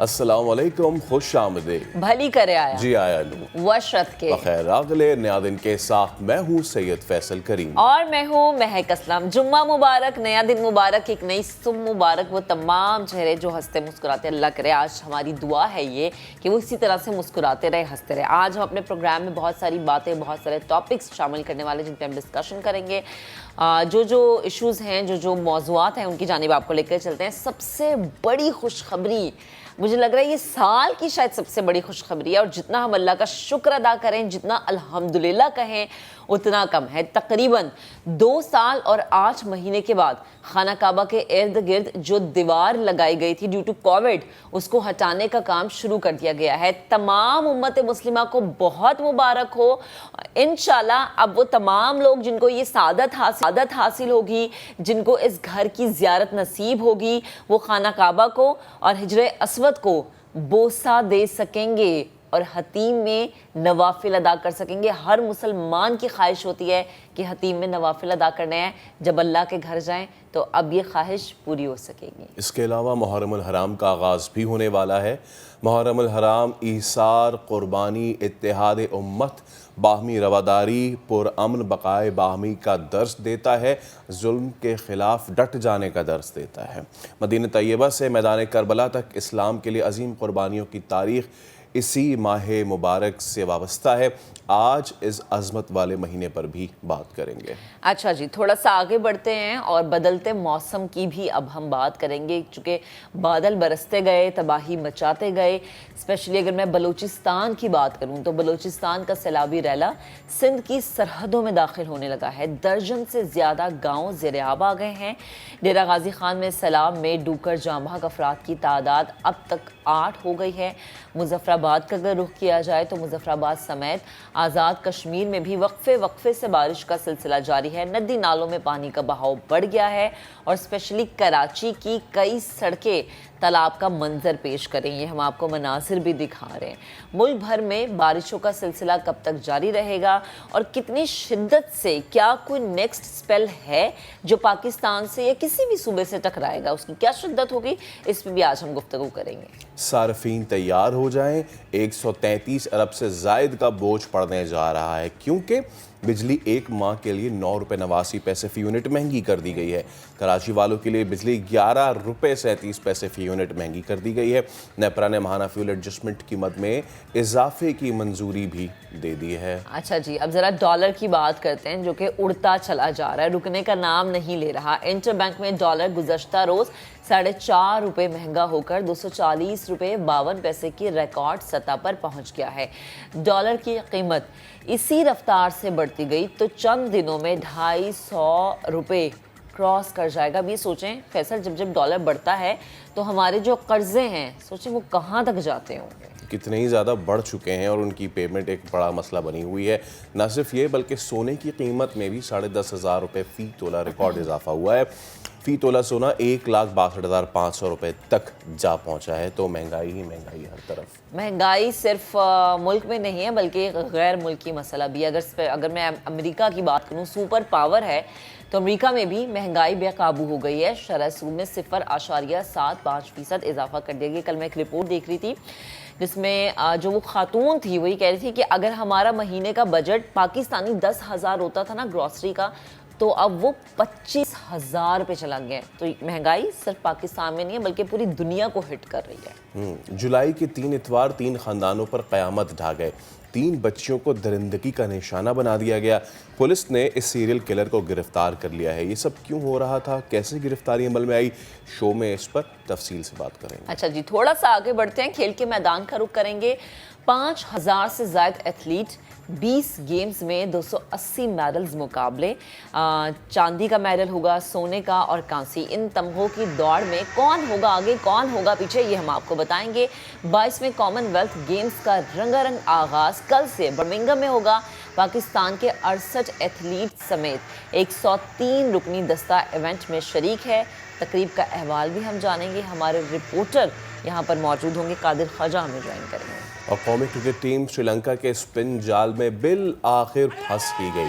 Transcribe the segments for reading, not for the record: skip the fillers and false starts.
السلام علیکم، خوش آمدید۔ بھلی کرے آیا جی آیا لوں وشرت کے بخیر آگلے نیا دن کے ساتھ میں ہوں سید فیصل کریم اور میں ہوں مہک اسلم۔ جمعہ مبارک، نیا دن مبارک، ایک نئی صبح مبارک۔ وہ تمام چہرے جو ہنستے مسکراتے، اللہ کرے آج ہماری دعا ہے یہ کہ وہ اسی طرح سے مسکراتے رہے، ہنستے رہے۔ آج ہم اپنے پروگرام میں بہت ساری باتیں، بہت سارے ٹاپکس شامل کرنے والے جن پہ ہم ڈسکشن کریں گے۔ جو ایشوز ہیں، جو موضوعات ہیں ان کی جانب آپ کو لے کر چلتے ہیں۔ سب سے بڑی خوشخبری مجھے لگ رہا ہے یہ سال کی شاید سب سے بڑی خوشخبری ہے، اور جتنا ہم اللہ کا شکر ادا کریں، جتنا الحمدللہ کہیں اتنا کم ہے۔ تقریباً 2 سال اور 8 مہینے کے بعد خانہ کعبہ کے ارد گرد جو دیوار لگائی گئی تھی ڈیو ٹو کووڈ، اس کو ہٹانے کا کام شروع کر دیا گیا ہے۔ تمام امت مسلمہ کو بہت مبارک ہو۔ انشاءاللہ اب وہ تمام لوگ جن کو یہ سعادت حاصل ہوگی، جن کو اس گھر کی زیارت نصیب ہوگی، وہ خانہ کعبہ کو اور حجر اسود کو بوسہ دے سکیں گے اور حتیم میں نوافل ادا کر سکیں گے۔ ہر مسلمان کی خواہش ہوتی ہے کہ حتیم میں نوافل ادا کرنے ہیں، جب اللہ کے گھر جائیں تو اب یہ خواہش پوری ہو سکے گی۔ اس کے علاوہ محرم الحرام کا آغاز بھی ہونے والا ہے۔ محرم الحرام ایثار، قربانی، اتحاد امت، باہمی رواداری، پرامن بقائے باہمی کا درس دیتا ہے، ظلم کے خلاف ڈٹ جانے کا درس دیتا ہے۔ مدینہ طیبہ سے میدان کربلا تک اسلام کے لیے عظیم قربانیوں کی تاریخ اسی ماہ مبارک سے وابستہ ہے۔ آج اس عظمت والے مہینے پر بھی بات کریں گے۔ اچھا جی، تھوڑا سا آگے بڑھتے ہیں اور بدلتے موسم کی بھی اب ہم بات کریں گے، چونکہ بادل برستے گئے، تباہی مچاتے گئے۔ اسپیشلی اگر میں بلوچستان کی بات کروں تو بلوچستان کا سیلابی ریلا سندھ کی سرحدوں میں داخل ہونے لگا ہے۔ درجن سے زیادہ گاؤں زیر آب آ گئے ہیں۔ ڈیرہ غازی خان میں سیلاب میں ڈوب کر جاں بحق افراد کی تعداد اب تک 8 ہو گئی ہے۔ مظفر آباد کا اگر رخ کیا جائے تو مظفر آباد سمیت آزاد کشمیر میں بھی وقفے سے بارش کا سلسلہ جاری ہے۔ ندی نالوں میں پانی کا بہاؤ بڑھ گیا ہے اور اسپیشلی کراچی کی کئی سڑکیں تالاب کا منظر پیش کریں۔ یہ ہم آپ کو مناظر بھی دکھا رہے ہیں۔ ملک بھر میں بارشوں کا سلسلہ کب تک جاری رہے گا اور کتنی شدت سے، کیا کوئی نیکسٹ سپیل ہے جو پاکستان سے یا کسی بھی صوبے سے ٹکرائے گا، اس کی کیا شدت ہوگی، اس پہ بھی آج ہم گفتگو کریں گے۔ صارفین تیار ہو جائیں، 133 ارب سے زائد کا بوجھ پڑنے جا رہا ہے، کیونکہ بجلی ایک ماہ کے لیے 9.89 روپے فی یونٹ مہنگی کر دی گئی ہے۔ کراچی والوں کے لیے بجلی 11.37 روپے فی یونٹ مہنگی کر دی گئی ہے۔ نیپرا نے ماہانہ فیول ایڈجسٹمنٹ قیمت میں اضافے کی منظوری بھی دے دی ہے۔ اچھا جی، اب ذرا ڈالر کی بات کرتے ہیں جو کہ اڑتا چلا جا رہا ہے، رکنے کا نام نہیں لے رہا۔ انٹر بینک میں ڈالر گزشتہ روز 4.5 روپے مہنگا ہو کر 240 روپے 52 پیسے کی ریکارڈ سطح پر پہنچ گیا ہے۔ ڈالر کی قیمت اسی رفتار سے بڑھتی گئی تو چند دنوں میں 250 روپے کراس کر جائے گا۔ اب یہ سوچیں فیصل، جب ڈالر بڑھتا ہے تو ہمارے جو قرضے ہیں سوچیں وہ کہاں تک جاتے ہوں گے، کتنے ہی زیادہ بڑھ چکے ہیں، اور ان کی پیمنٹ ایک بڑا مسئلہ بنی ہوئی ہے۔ نہ صرف یہ بلکہ سونے کی قیمت میں بھی 10,500 روپے فی تولہ ریکارڈ اضافہ ہوا ہے۔ فی تولہ سونا 1,62,500 روپے تک جا پہنچا ہے۔ تو مہنگائی ہی مہنگائی ہر طرف۔ مہنگائی صرف ملک میں نہیں ہے بلکہ غیر ملکی مسئلہ بھی ہے۔ اگر میں امریکہ کی بات کروں، سپر پاور ہے، تو امریکہ میں بھی مہنگائی بے قابو ہو گئی ہے۔ شرح سود میں 0.75% اضافہ کر دیا گیا۔ کل میں ایک رپورٹ دیکھ رہی تھی جس میں جو وہ خاتون تھی وہی کہہ رہی تھی کہ اگر ہمارا مہینے کا بجٹ پاکستانی 10,000 ہوتا تھا نا گروسری کا، تو اب وہ 25,000 پہ چلا گیا ہے۔ تو مہنگائی صرف پاکستان میں نہیں ہے بلکہ پوری دنیا کو ہٹ کر رہی ہے۔ جولائی کے 3 اتوار 3 خاندانوں پر قیامت ڈھا گئے۔ 3 بچیوں کو درندگی کا نشانہ بنا دیا گیا۔ پولیس نے اس سیریل کلر کو گرفتار کر لیا ہے۔ یہ سب کیوں ہو رہا تھا، کیسے گرفتاری عمل میں آئی، شو میں اس پر تفصیل سے بات کریں گے۔ اچھا جی، تھوڑا سا آگے بڑھتے ہیں، کھیل کے میدان کا رخ کریں گے۔ 5,000 سے زائد ایتھلیٹ، 20 گیمز میں 280 میڈلز مقابلے۔ چاندی کا میڈل ہوگا، سونے کا اور کانسی۔ ان تمغوں کی دوڑ میں کون ہوگا آگے، کون ہوگا پیچھے، یہ ہم آپ کو بتائیں گے۔ 22ویں کامن ویلتھ گیمز کا رنگا رنگ آغاز کل سے برمنگھم میں ہوگا۔ پاکستان کے 68 ایتھلیٹ سمیت 103 رکنی دستہ ایونٹ میں شریک ہے۔ تقریب کا احوال بھی ہم جانیں گے، ہمارے رپورٹر یہاں پر موجود ہوں گے، قادر خواجہ ہمیں جوائن کریں گے۔ اور قومی کرکٹ ٹیم سری لنکا کے اسپن جال میں بالآخر پھنس ہی گئی۔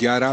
11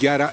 11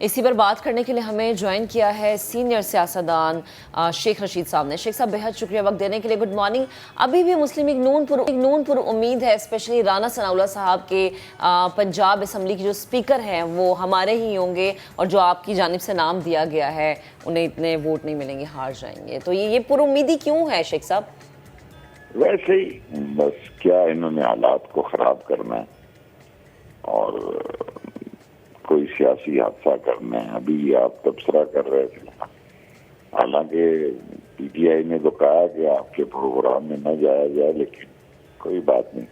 اسی پر بات کرنے کے لیے ہمیں جوائن کیا ہے سینئر سیاستدان شیخ رشید صاحب نے. شیخ صاحب بہت شکریہ وقت دینے کے لیے. Good morning. ابھی بھی مسلم لیگ نون پر امید ہے اسپیشلی رانا ثناء اللہ صاحب کے پنجاب اسمبلی کے جو اسپیکر ہیں وہ ہمارے ہی ہوں گے اور جو آپ کی جانب سے نام دیا گیا ہے انہیں اتنے ووٹ نہیں ملیں گے, ہار جائیں گے, تو یہ پر امیدی کیوں ہے شیخ صاحب؟ ویسے ہی بس کیا انہوں نے حالات کو خراب کرنا ہے اور کوئی سیاسی حادثہ کرنا ہے. ابھی آپ تبصرہ کر رہے تھے, حالانکہ پی ٹی آئی نے تو کہا کہ آپ کے پروگرام میں نہ جایا جائے, لیکن کوئی بات نہیں.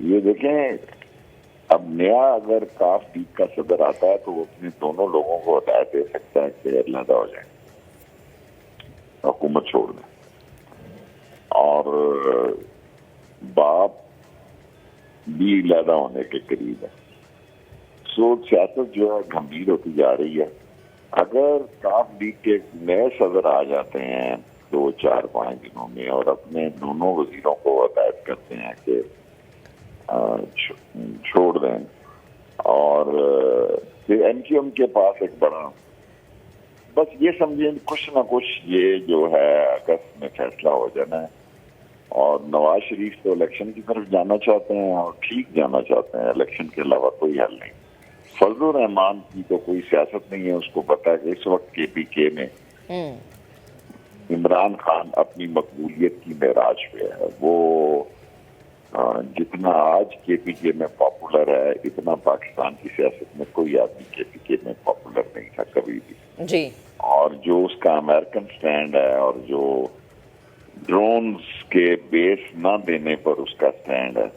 یہ دیکھیں اب نیا اگر کاف لیگ کا صدر آتا ہے تو وہ اپنے دونوں لوگوں کو ہدایت دے سکتا ہے کہ علیحدہ ہو جائیں, حکومت چھوڑ دیں. اور باپ بھی علیحدہ ہونے کے قریب ہے. سو سیاست جو ہے گمبھیر ہوتی جا رہی ہے. اگر کاف لیگ کے نئے صدر آ جاتے ہیں 2-4-5 دنوں میں اور اپنے دونوں وزیروں کو ہدایت کرتے ہیں کہ چھوڑ دیں, اور پھر ایم کیو ایم کے پاس ایک بڑا بس یہ سمجھیں کچھ نہ کچھ یہ جو ہے اگست میں فیصلہ ہو جانا ہے. اور نواز شریف تو الیکشن کی طرف جانا چاہتے ہیں اور ٹھیک جانا چاہتے ہیں, الیکشن کے علاوہ کوئی حل نہیں. فضل الرحمان کی تو کوئی سیاست نہیں ہے, اس کو پتا ہے کہ اس وقت کے پی کے میں عمران خان اپنی مقبولیت کی معراج پہ ہے. وہ جتنا آج کے پی کے میں پاپولر ہے اتنا پاکستان کی سیاست میں کوئی آدمی کے پی کے میں پاپولر نہیں تھا کبھی بھی جی. اور جو اس کا امریکن سٹینڈ ہے اور جو ڈرونز کے بیس نہ دینے پر اس کا سٹینڈ ہے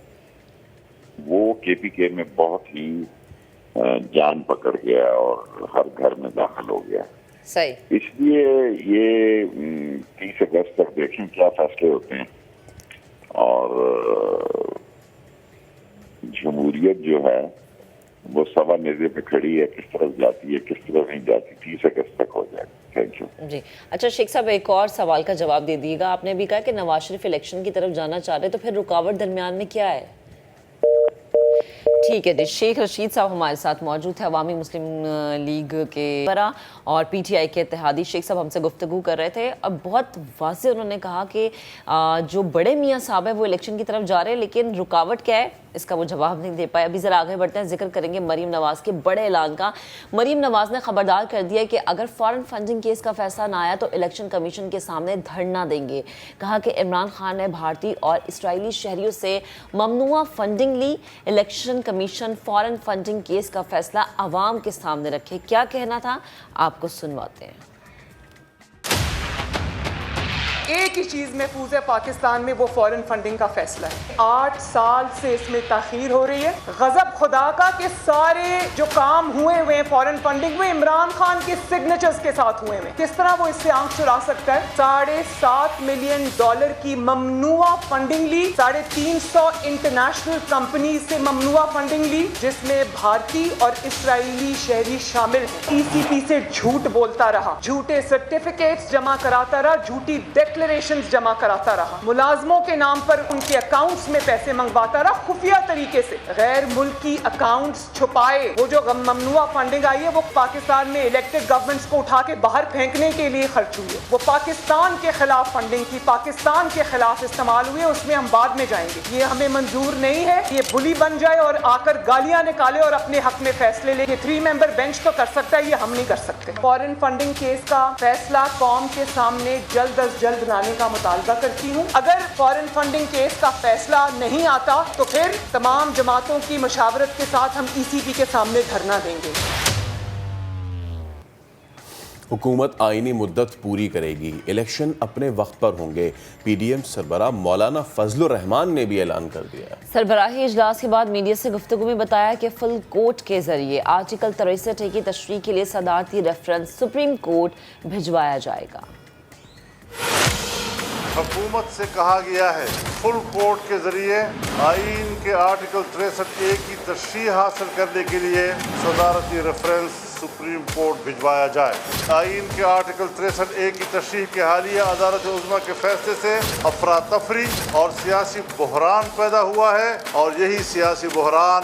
وہ کے پی کے میں بہت ہی جان پکڑ گیا اور ہر گھر میں داخل ہو گیا. صحیح. اس لیے یہ 30 اگست تک دیکھیں کیا فیصلے ہوتے ہیں, اور جمہوریت جو ہے وہ سوا نیزے پہ کھڑی ہے, کس طرف جاتی ہے کس طرف نہیں جاتی. 30 اگست تک ہو جائے گا. Thank you. جی اچھا شیخ صاحب ایک اور سوال کا جواب دے دیے گا. آپ نے بھی کہا کہ نواز شریف الیکشن کی طرف جانا چاہ رہے, تو پھر رکاوٹ درمیان میں کیا ہے؟ ٹھیک ہے جی. شیخ رشید صاحب ہمارے ساتھ موجود ہے, عوامی مسلم لیگ کے برا اور پی ٹی آئی کے اتحادی. شیخ صاحب ہم سے گفتگو کر رہے تھے. اب بہت واضح انہوں نے کہا کہ جو بڑے میاں صاحب ہیں وہ الیکشن کی طرف جا رہے ہیں, لیکن رکاوٹ کیا ہے اس کا وہ جواب نہیں دے پائے. ابھی ذرا آگے بڑھتے ہیں, ذکر کریں گے مریم نواز کے بڑے اعلان کا. مریم نواز نے خبردار کر دیا کہ اگر فارن فنڈنگ کیس کا فیصلہ نہ آیا تو الیکشن کمیشن کے سامنے دھرنا دیں گے. کہا کہ عمران خان نے بھارتی اور اسرائیلی شہریوں سے ممنوعہ فنڈنگ لی, election commission foreign funding case کا فیصلہ عوام کے سامنے رکھے. کیا کہنا تھا آپ کو سنواتے ہیں. ایک ہی چیز محفوظ ہے پاکستان میں, وہ فورن فنڈنگ کا فیصلہ ہے. 8 سال سے اس میں تاخیر ہو رہی ہے. غضب خدا کا کہ سارے جو کام ہوئے ہوئے ہیں فورن فنڈنگ میں عمران خان کے سگنیچرز کے ساتھ ہوئے ہوئے. کس طرح وہ اس سے آنکھ چرا سکتا ہے؟ $7.5 ملین کی ممنوعہ فنڈنگ لی, 350 انٹرنیشنل کمپنیز سے ممنوعہ فنڈنگ لی, جس میں بھارتی اور اسرائیلی شہری شامل ہیں. ای سی پی سے جھوٹ بولتا رہا, جھوٹے سرٹیفکیٹس جمع کراتا رہا, جھوٹی ڈیکلریشنز جمع کراتا رہا, ملازموں کے نام پر ان کے اکاؤنٹس میں پیسے منگواتا رہا خفیہ طریقے سے, غیر ملکی اکاؤنٹس چھپائے. وہ جو ممنوعہ فنڈنگ آئی ہے وہ پاکستان میں الیکٹڈ گورنمنٹس کو اٹھا کے باہر پھینکنے کے لیے خرچ ہوئی ہے. وہ پاکستان کے خلاف فنڈنگ کی, پاکستان کے خلاف استعمال ہوئے, اس میں ہم بعد میں جائیں گے. یہ ہمیں منظور نہیں ہے. یہ بلی بن جائے اور آ کر گالیاں نکالے اور اپنے حق میں فیصلے لے. یہ 3 ممبر بینچ تو کر سکتا ہے, یہ ہم نہیں کر سکتے. فارن فنڈنگ کیس کا فیصلہ قوم کے سامنے جلد از جلد لانے کا مطالبہ کرتی ہوں. اگر فارن فنڈنگ کیس کا فیصلہ نہیں آتا تو پھر تمام جماعتوں کی مشاورت کے ساتھ ہم ای سی پی کے سامنے دھرنا دیں گے. حکومت آئینی مدت پوری کرے گی, الیکشن اپنے وقت پر ہوں گے. پی ڈی ایم سربراہ مولانا فضل الرحمان نے بھی اعلان کر دیا. سربراہی اجلاس کے بعد میڈیا سے گفتگو میں بتایا کہ فل کورٹ کے ذریعے آرٹیکل 63 کی تشریح کے لیے صدارتی ریفرنس سپریم کورٹ بھجوایا جائے گا. حکومت سے کہا گیا ہے فل کورٹ کے ذریعے آئین کے آرٹیکل 63A کی تشریح حاصل کرنے کے لیے صدارتی ریفرنس سپریم کورٹ بھجوایا جائے. آئین کے آرٹیکل 63A کی تشریح کے حالیہ عدالت عظمیٰ کے فیصلے سے افراتفری اور سیاسی بحران پیدا ہوا ہے, اور یہی سیاسی بحران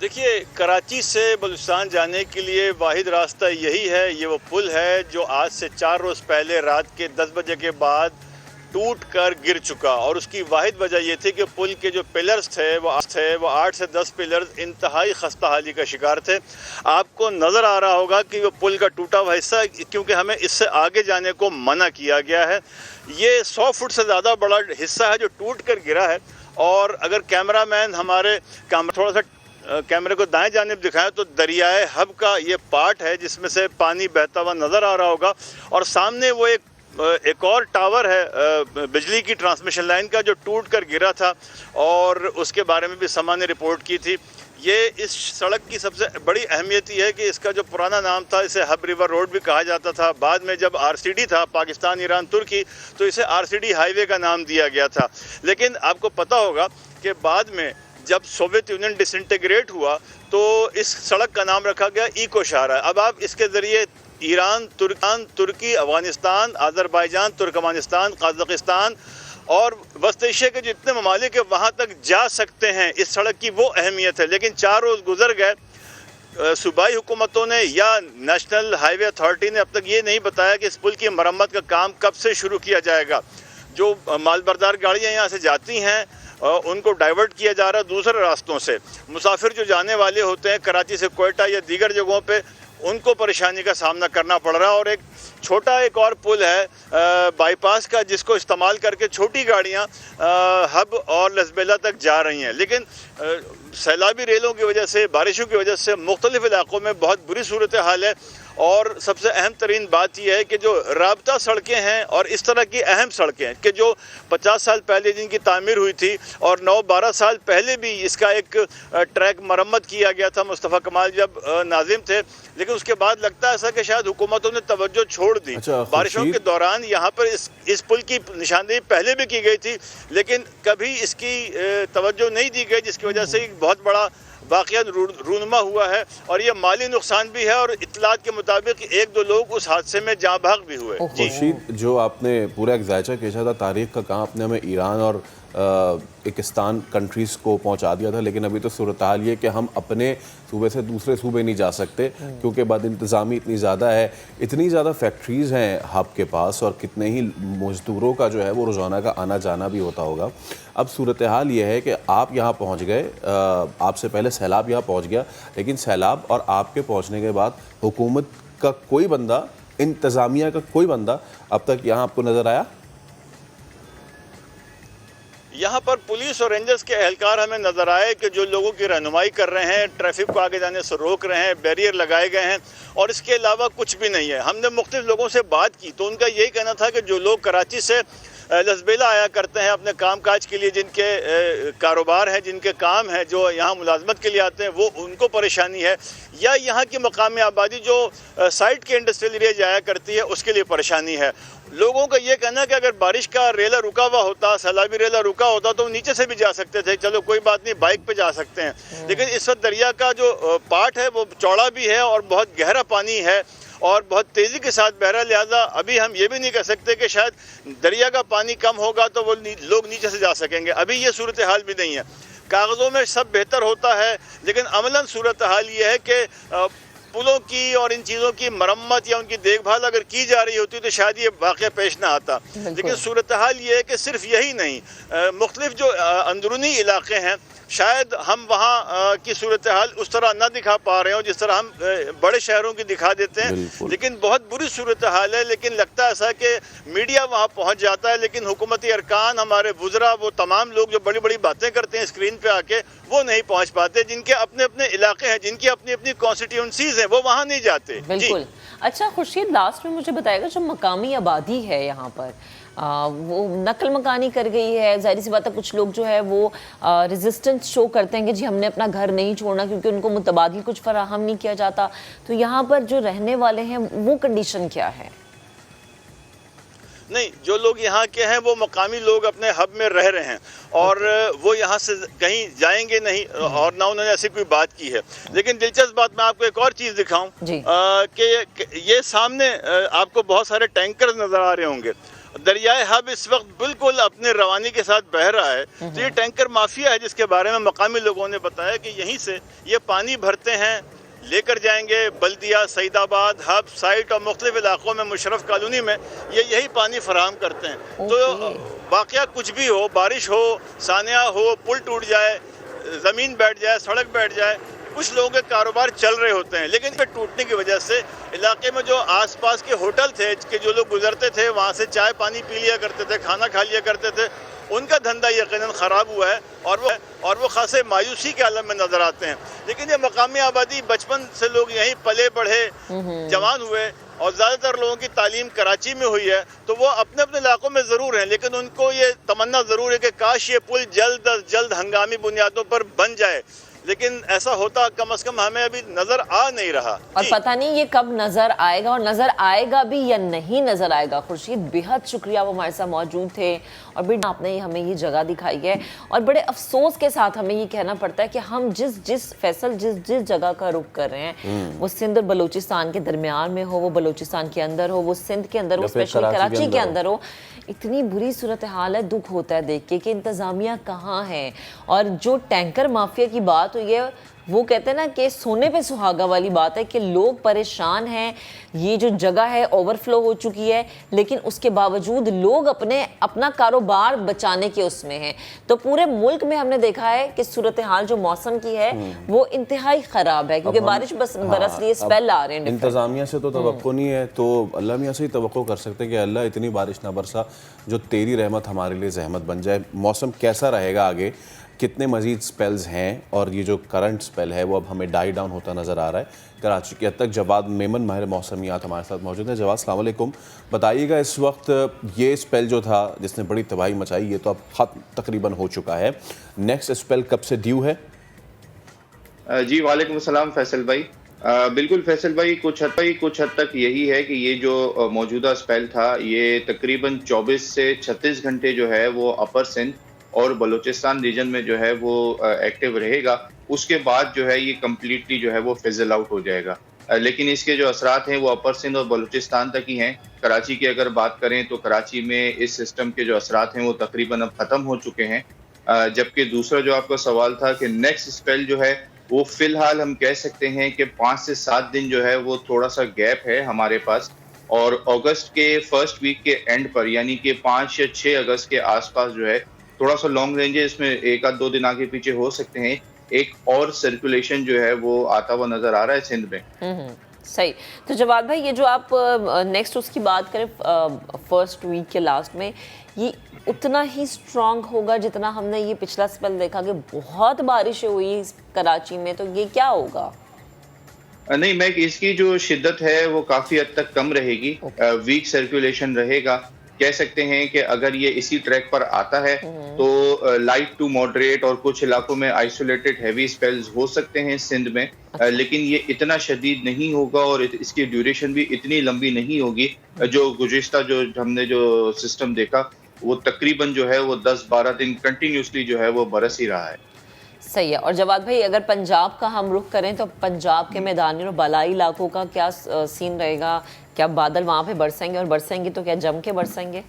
دیکھیے کراچی سے بلوچستان جانے کے لیے واحد راستہ یہی ہے، یہ وہ پل ہے جو آج سے 4 روز پہلے رات کے 10 بجے کے بعد ٹوٹ کر گر چکا، اور اس کی واحد وجہ یہ تھی کہ پل کے جو پلرز تھے وہ 8 سے 10 پلرز انتہائی خستہ حالی کا شکار تھے۔ آپ کو نظر آ رہا ہوگا کہ وہ پل کا ٹوٹا ہوا حصہ، کیونکہ ہمیں اس سے آگے جانے کو منع کیا گیا ہے، یہ 100 فٹ سے زیادہ بڑا حصہ ہے جو ٹوٹ کر گرا ہے۔ اور اگر کیمرہ مین ہمارے تھوڑا سا کیمرے کو دائیں جانب دکھائیں تو دریائے حب کا یہ پارٹ ہے جس میں سے پانی بہتا ہوا نظر آ رہا ہوگا، اور سامنے وہ ایک اور ٹاور ہے بجلی کی ٹرانسمیشن لائن کا جو ٹوٹ کر گرا تھا، اور اس کے بارے میں بھی سما نے رپورٹ کی تھی۔ یہ اس سڑک کی سب سے بڑی اہمیت یہ ہے کہ اس کا جو پرانا نام تھا اسے ہب ریور روڈ بھی کہا جاتا تھا، بعد میں جب RCD تھا پاکستان ایران ترکی تو اسے RCD ہائی وے کا نام دیا گیا تھا۔ لیکن آپ کو پتہ ہوگا کہ بعد میں جب سوویت یونین ڈس انٹیگریٹ ہوا تو اس سڑک کا نام رکھا گیا ایکو شاہراہ۔ اب آپ اس کے ذریعے ایران، ترکی، افغانستان، آذربائیجان، ترکمانستان، قازقستان اور وسط ایشیا کے جتنے ممالک ہیں وہاں تک جا سکتے ہیں۔ اس سڑک کی وہ اہمیت ہے، لیکن 4 روز گزر گئے، صوبائی حکومتوں نے یا نیشنل ہائی وے اتھارٹی نے اب تک یہ نہیں بتایا کہ اس پل کی مرمت کا کام کب سے شروع کیا جائے گا۔ جو مال بردار گاڑیاں یہاں سے جاتی ہیں ان کو ڈائیورٹ کیا جا رہا ہے دوسرے راستوں سے۔ مسافر جو جانے والے ہوتے ہیں کراچی سے کوئٹہ یا دیگر جگہوں پہ، ان کو پریشانی کا سامنا کرنا پڑ رہا ہے۔ اور ایک اور پل ہے بائی پاس کا جس کو استعمال کر کے چھوٹی گاڑیاں ہب اور لسبیلا تک جا رہی ہیں، لیکن سیلابی ریلوں کی وجہ سے، بارشوں کی وجہ سے مختلف علاقوں میں بہت بری صورتحال ہے۔ اور سب سے اہم ترین بات یہ ہے کہ جو رابطہ سڑکیں ہیں اور اس طرح کی اہم سڑکیں کہ جو 50 سال پہلے جن کی تعمیر ہوئی تھی اور 9-12 سال پہلے بھی اس کا ایک ٹریک مرمت کیا گیا تھا مصطفیٰ کمال جب ناظم تھے، لیکن اس کے بعد لگتا ہے ایسا کہ شاید حکومتوں نے توجہ چھوڑ دی۔ بارشوں کے دوران یہاں پر اس پل کی نشاندہی پہلے بھی کی گئی تھی، لیکن کبھی اس کی توجہ نہیں دی گئی، جس کی وجہ سے ایک بہت بڑا واقعہ رونما ہوا ہے، اور یہ مالی نقصان بھی ہے، اور اطلاعات کے مطابق 1-2 لوگ اس حادثے میں جاں بحق بھی ہوئے۔ خورشید، جو آپ نے پورا ایک ذائچہ کھینچا تھا تاریخ کا، کہاں آپ نے ہمیں ایران اور پاکستان کنٹریز کو پہنچا دیا تھا، لیکن ابھی تو صورتحال یہ کہ ہم اپنے صوبے سے دوسرے صوبے نہیں جا سکتے کیونکہ بد انتظامی اتنی زیادہ ہے، اتنی زیادہ فیکٹریز ہیں ہب کے پاس، اور کتنے ہی مزدوروں کا جو ہے وہ روزانہ کا آنا جانا بھی ہوتا ہوگا۔ اب صورتحال یہ ہے کہ آپ یہاں پہنچ گئے، آپ سے پہلے سیلاب یہاں پہنچ گیا، لیکن سیلاب اور آپ کے پہنچنے کے بعد حکومت کا کوئی بندہ، انتظامیہ کا کوئی بندہ اب تک یہاں آپ کو نظر آیا؟ یہاں پر پولیس اور رینجرز کے اہلکار ہمیں نظر آئے کہ جو لوگوں کی رہنمائی کر رہے ہیں، ٹریفک کو آگے جانے سے روک رہے ہیں، بیریئر لگائے گئے ہیں، اور اس کے علاوہ کچھ بھی نہیں ہے۔ ہم نے مختلف لوگوں سے بات کی تو ان کا یہی کہنا تھا کہ جو لوگ کراچی سے لسبیلا آیا کرتے ہیں اپنے کام کاج کے لیے، جن کے کاروبار ہیں، جن کے کام ہیں، جو یہاں ملازمت کے لیے آتے ہیں، وہ ان کو پریشانی ہے، یا یہاں کی مقامی آبادی جو سائٹ کے انڈسٹریل ایریا جایا کرتی ہے اس کے لیے پریشانی ہے۔ لوگوں کا یہ کہنا ہے کہ اگر بارش کا ریلا رکا ہوا ہوتا، سیلابی ریلا رکا ہوتا تو نیچے سے بھی جا سکتے تھے، چلو کوئی بات نہیں، بائک پہ جا سکتے ہیں، لیکن اس وقت دریا کا جو پارٹ ہے وہ چوڑا بھی ہے اور بہت گہرا پانی ہے اور بہت تیزی کے ساتھ بہ رہا ہے، لہٰذا ابھی ہم یہ بھی نہیں کہہ سکتے کہ شاید دریا کا پانی کم ہوگا تو وہ لوگ نیچے سے جا سکیں گے، ابھی یہ صورتحال بھی نہیں ہے۔ کاغذوں میں سب بہتر ہوتا ہے، لیکن عملاً صورتحال یہ ہے کہ پلوں کی اور ان چیزوں کی مرمت یا ان کی دیکھ بھال اگر کی جا رہی ہوتی تو شاید یہ واقعہ پیش نہ آتا، لیکن صورتحال یہ ہے کہ صرف یہی نہیں، مختلف جو اندرونی علاقے ہیں شاید ہم وہاں کی صورتحال اس طرح نہ دکھا پا رہے ہوں جس طرح ہم بڑے شہروں کی دکھا دیتے ہیں، لیکن بہت بری صورتحال ہے۔ لیکن لگتا ہے ایسا کہ میڈیا وہاں پہنچ جاتا ہے، لیکن حکومتی ارکان، ہمارے وزراء، وہ تمام لوگ جو بڑی بڑی باتیں کرتے ہیں اسکرین پہ آ کے، وہ نہیں پہنچ پاتے، جن کے اپنے اپنے علاقے ہیں، جن کی اپنی اپنی کانسٹیٹیونسیز ہیں، وہ وہاں نہیں جاتے۔ بالکل۔ اچھا خورشید، لاسٹ میں مجھے بتائے گا جو مقامی آبادی ہے یہاں پر وہ نقل مکانی کر گئی ہے، ظاہر سی بات ہے کچھ لوگ جو ہے وہ ریزسٹنس شو کرتے ہیں کہ جی ہم نے اپنا گھر نہیں چھوڑنا کیونکہ ان کو متبادل کچھ فراہم نہیں کیا جاتا، تو یہاں پر جو رہنے والے ہیں وہ کنڈیشن کیا ہے؟ نہیں، جو لوگ یہاں کے ہیں وہ مقامی لوگ اپنے ہب میں رہ رہے ہیں اور وہ یہاں سے کہیں جائیں گے نہیں، اور نہ انہوں نے ایسی کوئی بات کی ہے۔ لیکن دلچسپ بات میں آپ کو ایک اور چیز دکھاؤں کہ یہ سامنے آپ کو بہت سارے ٹینکرز نظر آ رہے ہوں گے، دریائے ہب اس وقت بالکل اپنے روانی کے ساتھ بہہ رہا ہے. تو یہ ٹینکر مافیا ہے جس کے بارے میں مقامی لوگوں نے بتایا کہ یہیں سے یہ پانی بھرتے ہیں, لے کر جائیں گے بلدیہ, سعید آباد, ہب سائٹ اور مختلف علاقوں میں, مشرف کالونی میں یہ یہی پانی فراہم کرتے ہیں. تو واقعہ کچھ بھی ہو, بارش ہو, سانحہ ہو, پل ٹوٹ جائے, زمین بیٹھ جائے, سڑک بیٹھ جائے, کچھ لوگوں کے کاروبار چل رہے ہوتے ہیں, لیکن ٹوٹنے کی وجہ سے علاقے میں جو آس پاس کے ہوٹل تھے کہ جو لوگ گزرتے تھے وہاں سے چائے پانی پی لیا کرتے تھے, کھانا کھا لیا کرتے تھے, ان کا دھندا یقیناً خراب ہوا ہے اور وہ خاصے مایوسی کے عالم میں نظر آتے ہیں. لیکن یہ مقامی آبادی بچپن سے لوگ یہیں پلے بڑھے, جوان ہوئے, اور زیادہ تر لوگوں کی تعلیم کراچی میں ہوئی ہے, تو وہ اپنے اپنے علاقوں میں ضرور ہیں, لیکن ان کو یہ تمنا ضرور ہے کہ کاش یہ پل جلد از جلد ہنگامی بنیادوں پر بن جائے, لیکن ایسا ہوتا کم از کم ہمیں ابھی نظر آ نہیں رہا. اور پتہ نہیں یہ کب نظر آئے گا, اور نظر آئے گا بھی یا نہیں نظر آئے گا. خورشید بہت شکریہ, وہ ہمارے ساتھ موجود تھے, اور آپ نے ہمیں یہ جگہ دکھائی ہے, اور بڑے افسوس کے ساتھ ہمیں یہ کہنا پڑتا ہے کہ ہم جس جگہ کا رخ کر رہے ہیں, وہ سندھ اور بلوچستان کے درمیان میں ہو, وہ بلوچستان کے اندر ہو, وہ سندھ کے اندر ہو, اسپیشلی کراچی کے اندر ہو, اتنی بری صورتحال ہے, دکھ ہوتا ہے دیکھ کے کہ انتظامیہ کہاں ہے. اور جو ٹینکر مافیا کی بات ہوئی ہے, وہ کہتے ہیں نا کہ سونے پہ سہاگا والی بات ہے کہ لوگ پریشان ہیں, یہ جو جگہ ہے اوور فلو ہو چکی ہے, لیکن اس کے باوجود لوگ اپنا کاروبار بچانے کے اس میں ہیں. تو پورے ملک میں ہم نے دیکھا ہے کہ صورتحال جو موسم کی ہے وہ انتہائی خراب ہے, کیونکہ بارش برس رہی ہے, اسپیل آ رہے ہیں. انتظامیہ سے تو توقع نہیں ہے, تو اللہ میاں سے ہی توقع کر سکتے کہ اللہ اتنی بارش نہ برسا جو تیری رحمت ہمارے لیے زحمت بن جائے. موسم کیسا رہے گا آگے, کتنے مزید سپیلز ہیں, اور یہ جو کرنٹ سپیل ہے وہ اب ہمیں ڈائی ڈاؤن ہوتا نظر آ رہا ہے. کراچی کی حد تک جواد میمن ماہر موسمیات ہمارے ساتھ موجود ہیں. جواد السلام علیکم, بتائیے گا اس وقت یہ سپیل جو تھا جس نے بڑی تباہی مچائی, یہ تو اب ختم تقریباً ہو چکا ہے, نیکسٹ سپیل کب سے ڈیو ہے؟ جی وعلیکم السلام فیصل بھائی. بالکل فیصل بھائی, کچھ حد تک یہی ہے کہ یہ جو موجودہ سپیل تھا یہ تقریباً 24 سے 36 گھنٹے جو ہے وہ اپر سندھ اور بلوچستان ریجن میں جو ہے وہ ایکٹیو رہے گا. اس کے بعد جو ہے یہ کمپلیٹلی جو ہے وہ فیزل آؤٹ ہو جائے گا. لیکن اس کے جو اثرات ہیں وہ اپر سندھ اور بلوچستان تک ہی ہیں. کراچی کی اگر بات کریں تو کراچی میں اس سسٹم کے جو اثرات ہیں وہ تقریباً اب ختم ہو چکے ہیں. جبکہ دوسرا جو آپ کا سوال تھا کہ نیکسٹ اسپیل جو ہے وہ فی الحال ہم کہہ سکتے ہیں کہ 5 سے 7 دن جو ہے وہ تھوڑا سا گیپ ہے ہمارے پاس, اور اگست کے فرسٹ ویک کے اینڈ پر یعنی کہ 5 یا 6 اگست کے آس پاس جو ہے تھوڑا سا لانگ رینج ہے, اس میں 1-2 دن آگے پیچھے ہو سکتے ہیں. ایک اور سرکولیشن جو ہے وہ آتا ہوا نظر آ رہا ہے سندھ میں. صحیح. تو جواد بھائی, یہ جو آپ نیکسٹ اس کی بات کریں فرسٹ ویک کے لاسٹ میں, یہ اتنا ہی سٹرونگ ہوگا جتنا ہم نے یہ پچھلا سپیل دیکھا کہ بہت بارشیں ہوئی کراچی میں, تو یہ کیا ہوگا؟ نہیں, میں اس کی جو شدت ہے وہ کافی حد تک کم رہے گی. ویک سرکولیشن رہے گا. کہہ سکتے ہیں کہ اگر یہ اسی ٹریک پر آتا ہے تو لائٹ ٹو ماڈریٹ اور کچھ علاقوں میں آئسولیٹڈ ہیوی سپیلز ہو سکتے ہیں سندھ میں, لیکن یہ اتنا شدید نہیں ہوگا اور اس کی ڈیوریشن بھی اتنی لمبی نہیں ہوگی. جو گزشتہ جو ہم نے جو سسٹم دیکھا وہ تقریباً جو ہے وہ 10-12 دن کنٹینیوسلی جو ہے وہ برس ہی رہا ہے. صحیح ہے. اور جواد بھائی, اگر پنجاب کا ہم رخ کریں تو پنجاب کے میدانی اور بالائی علاقوں کا کیا سین رہے گا؟ کیا بادل وہاں پہ برسیں گے, اور برسیں گے تو کیا جم کے برسیں گے؟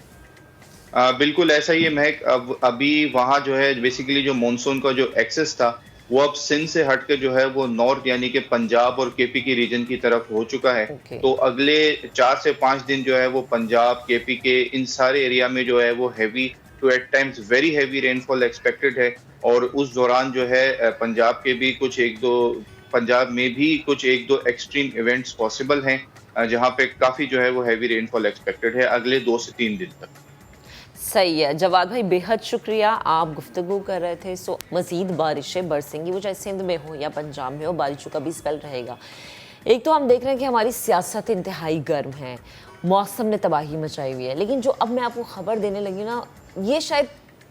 بالکل ایسا ہی ہے مہک. ابھی وہاں جو ہے بیسیکلی جو مونسون کا جو ایکسس تھا وہ اب سندھ سے ہٹ کے جو ہے وہ نارتھ یعنی کہ پنجاب اور کے پی کی ریجن کی طرف ہو چکا ہے. تو اگلے 4 سے 5 دن جو ہے وہ پنجاب, کے پی کے ان سارے ایریا میں جو ہے وہ heavy to at times very heavy rainfall expected ہے. اور اس دوران جو ہے پنجاب کے بھی پنجاب میں بھی کچھ 1-2 ایکسٹریم ایونٹس پاسبل ہیں جہاں پہ کافی جو ہے وہ ہیوی رین فال ایکسپیکٹڈ ہے اگلے 2 سے 3 دن تک. صحیح ہے. جواد بھائی بہت شکریہ, آپ گفتگو کر رہے تھے. مزید بارشیں برسیں گی, وہ چاہے سندھ میں ہو یا پنجاب میں ہو, بارشوں کا بھی اسپیل رہے گا. ایک تو ہم دیکھ رہے ہیں کہ ہماری سیاست انتہائی گرم ہے, موسم نے تباہی مچائی ہوئی ہے, لیکن جو اب میں آپ کو خبر دینے لگی نا, یہ شاید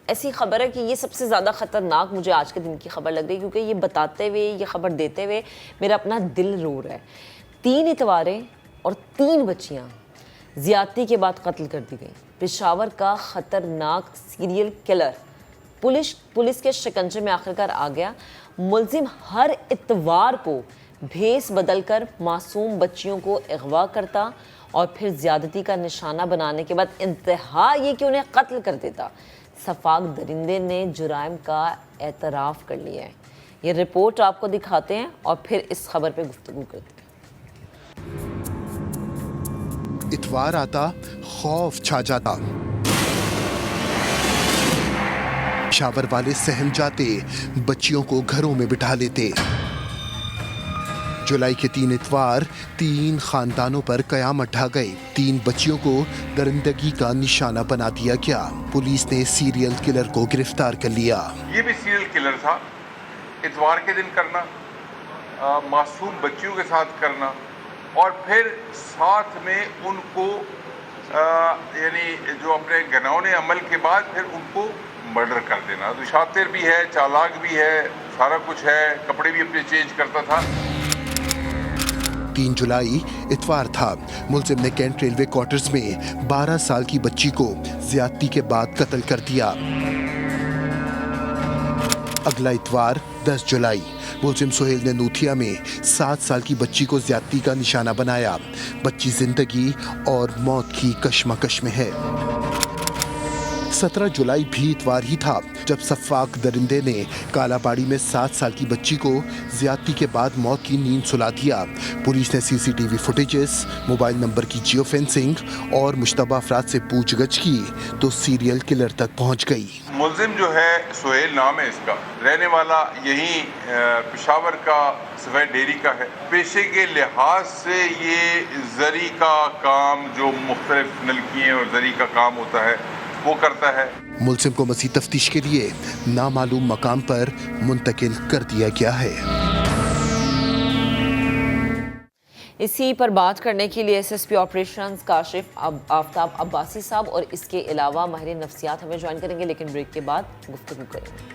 ایسی خبر ہے کہ یہ سب سے زیادہ خطرناک مجھے آج کے دن کی خبر لگ رہی ہے, کیونکہ یہ بتاتے ہوئے, یہ خبر دیتے ہوئے میرا اپنا دل رو رہا ہے. 3 اتواریں اور 3 بچیاں زیادتی کے بعد قتل کر دی گئی. پشاور کا خطرناک سیریل کلر پولیس کے شکنجے میں آخرکار آ گیا. ملزم ہر اتوار کو بھیس بدل کر معصوم بچیوں کو اغوا کرتا اور پھر زیادتی کا نشانہ بنانے کے بعد انتہا یہ کہ انہیں قتل کر دیتا۔ صفاق درندے نے جرائم کا اعتراف کر لیا ہے۔ یہ رپورٹ آپ کو دکھاتے ہیں اور پھر اس خبر پہ گفتگو کرتے ہیں۔ اتوار آتا، خوف چھا جاتا، پشاور والے سہم جاتے، بچیوں کو گھروں میں بٹھا لیتے۔ جولائی کے 3 اتوار 3 خاندانوں پر قیامت ڈھا گئی۔ 3 بچیوں کو درندگی کا نشانہ بنا دیا گیا۔ پولیس نے سیریل کلر کو گرفتار کر لیا۔ یہ بھی سیریل کلر تھا، اتوار کے دن کرنا، معصوم بچیوں کے ساتھ کرنا، اور پھر ساتھ میں ان کو یعنی جو اپنے گناؤنے عمل کے بعد پھر ان کو مرڈر کر دینا۔ تو شاطر بھی ہے، چالاک بھی ہے، سارا کچھ ہے، کپڑے بھی اپنے چینج کرتا تھا۔ 3 جولائی اتوار تھا۔ ملزم نے کینٹ ریلوے کوارٹرز میں 12 سال کی بچی کو زیادتی کے بعد قتل کر دیا۔ اگلا اتوار 10 جولائی ملزم سہیل نے نوتھیا میں 7 سال کی بچی کو زیادتی کا نشانہ بنایا۔ بچی زندگی اور موت کی کشمکش میں ہے۔ 17 جولائی بھی اتوار ہی تھا جب صفاق درندے نے کالا باڑی میں 7 سال کی بچی کو زیادتی کے بعد موت کی نیند سلا دیا۔ پولیس نے C C T V footages, mobile number کی جیو فینسنگ اور مشتبہ افراد سے پوچھ گچھ کی تو سیریل کلر تک پہنچ گئی۔ ملزم جو ہے سہیل نام ہے اس کا، رہنے والا یہی پشاور کا سفید ڈیری کا ہے۔ پیشے کے لحاظ سے یہ زری کا کام، جو مختلف نلکیاں اور زری کا کام ہوتا ہے وہ کرتا ہے۔ ملزم کو مزید تفتیش کے لیے نامعلوم مقام پر منتقل کر دیا گیا ہے۔ اسی پر بات کرنے کے لیے S S P operations Kashif Aftab Abbasi صاحب اور اس کے علاوہ ماہر نفسیات ہمیں جوائن کریں گے، لیکن بریک کے بعد گفتگو کریں گے۔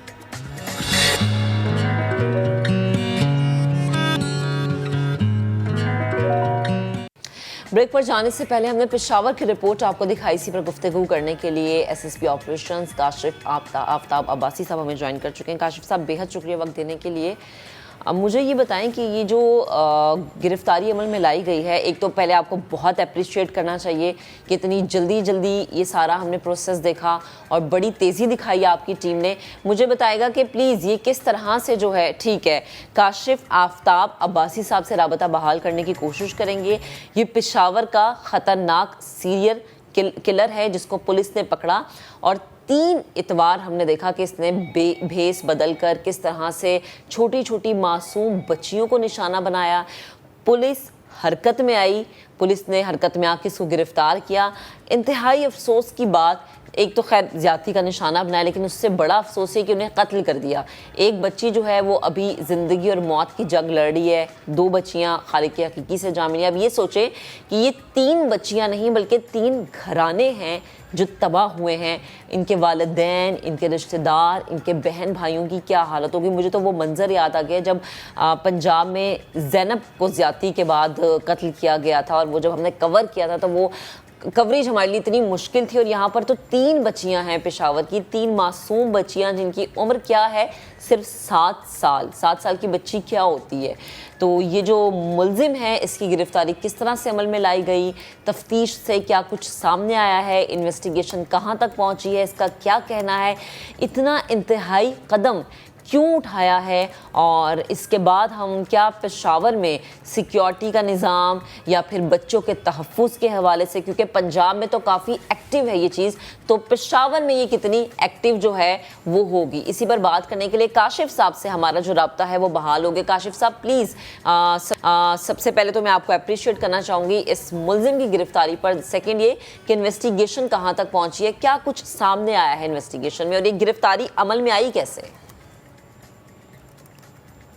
بریک پر جانے سے پہلے ہم نے پشاور کی رپورٹ آپ کو دکھائی، اسی پر گفتگو کرنے کے لیے S S P operations Kashif Aftab Abbasi صاحب ہمیں جوائن کر چکے ہیں۔ کاشف صاحب بہت شکریہ وقت دینے کے لیے۔ مجھے یہ بتائیں کہ یہ جو گرفتاری عمل میں لائی گئی ہے، ایک تو پہلے آپ کو بہت اپریشیٹ کرنا چاہیے کہ اتنی جلدی یہ سارا ہم نے پروسیس دیکھا اور بڑی تیزی دکھائی آپ کی ٹیم نے۔ مجھے بتائے گا کہ پلیز یہ کس طرح سے جو ہے، ٹھیک ہے، کاشف آفتاب عباسی صاحب سے رابطہ بحال کرنے کی کوشش کریں گے۔ یہ پشاور کا خطرناک سیریل کلر ہے جس کو پولیس نے پکڑا، اور 3 اتوار ہم نے دیکھا کہ اس نے بھیس بدل کر کس طرح سے چھوٹی چھوٹی معصوم بچیوں کو نشانہ بنایا۔ پولیس حرکت میں آئی، پولیس نے حرکت میں آ کے اس کو گرفتار کیا۔ انتہائی افسوس کی بات، ایک تو خیر زیادتی کا نشانہ بنایا، لیکن اس سے بڑا افسوس ہے کہ انہیں قتل کر دیا۔ ایک بچی جو ہے وہ ابھی زندگی اور موت کی جنگ لڑ رہی ہے، 2 بچیاں خالق حقیقی سے جا ملی۔ اب یہ سوچیں کہ یہ 3 بچیاں نہیں بلکہ 3 گھرانے ہیں جو تباہ ہوئے ہیں۔ ان کے والدین، ان کے رشتہ دار، ان کے بہن بھائیوں کی کیا حالت ہوگی۔ مجھے تو وہ منظر یاد آ گیا جب پنجاب میں زینب کو زیادتی کے بعد قتل کیا گیا تھا، اور وہ جب ہم نے کور کیا تھا تو وہ کوریج ہمارے لیے اتنی مشکل تھی۔ اور یہاں پر تو 3 بچیاں ہیں پشاور کی، 3 معصوم بچیاں جن کی عمر کیا ہے، صرف 7 سال۔ 7 سال کی بچی کیا ہوتی ہے؟ تو یہ جو ملزم ہے اس کی گرفتاری کس طرح سے عمل میں لائی گئی، تفتیش سے کیا کچھ سامنے آیا ہے، انویسٹیگیشن کہاں تک پہنچی ہے، اس کا کیا کہنا ہے، اتنا انتہائی قدم کیوں اٹھایا ہے، اور اس کے بعد ہم کیا پشاور میں سیکیورٹی کا نظام یا پھر بچوں کے تحفظ کے حوالے سے، کیونکہ پنجاب میں تو کافی ایکٹیو ہے یہ چیز، تو پشاور میں یہ کتنی ایکٹیو جو ہے وہ ہوگی، اسی پر بات کرنے کے لیے کاشف صاحب سے ہمارا جو رابطہ ہے وہ بحال ہو گیا۔ کاشف صاحب پلیز، سب سے پہلے تو میں آپ کو اپریشیٹ کرنا چاہوں گی اس ملزم کی گرفتاری پر، سیکنڈ یہ کہ انویسٹیگیشن کہاں تک پہنچی ہے، کیا کچھ سامنے آیا ہے انویسٹیگیشن میں، اور یہ گرفتاری عمل میں آئی کیسے؟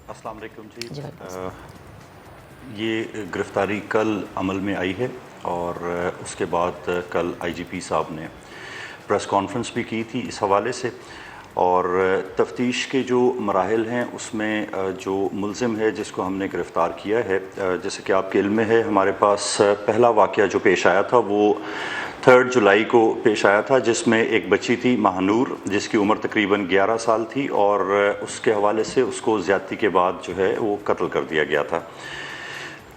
السلام علیکم جی، یہ گرفتاری کل عمل میں آئی ہے، اور اس کے بعد کل آئی جی پی صاحب نے پریس کانفرنس بھی کی تھی اس حوالے سے، اور تفتیش کے جو مراحل ہیں اس میں جو ملزم ہے جس کو ہم نے گرفتار کیا ہے، جیسے کہ آپ کے علم میں ہے، ہمارے پاس پہلا واقعہ جو پیش آیا تھا وہ 3 جولائی کو پیش آیا تھا، جس میں ایک بچی تھی ماہنور، جس کی عمر تقریباً 11 سال تھی، اور اس کے حوالے سے اس کو زیادتی کے بعد جو ہے وہ قتل کر دیا گیا تھا۔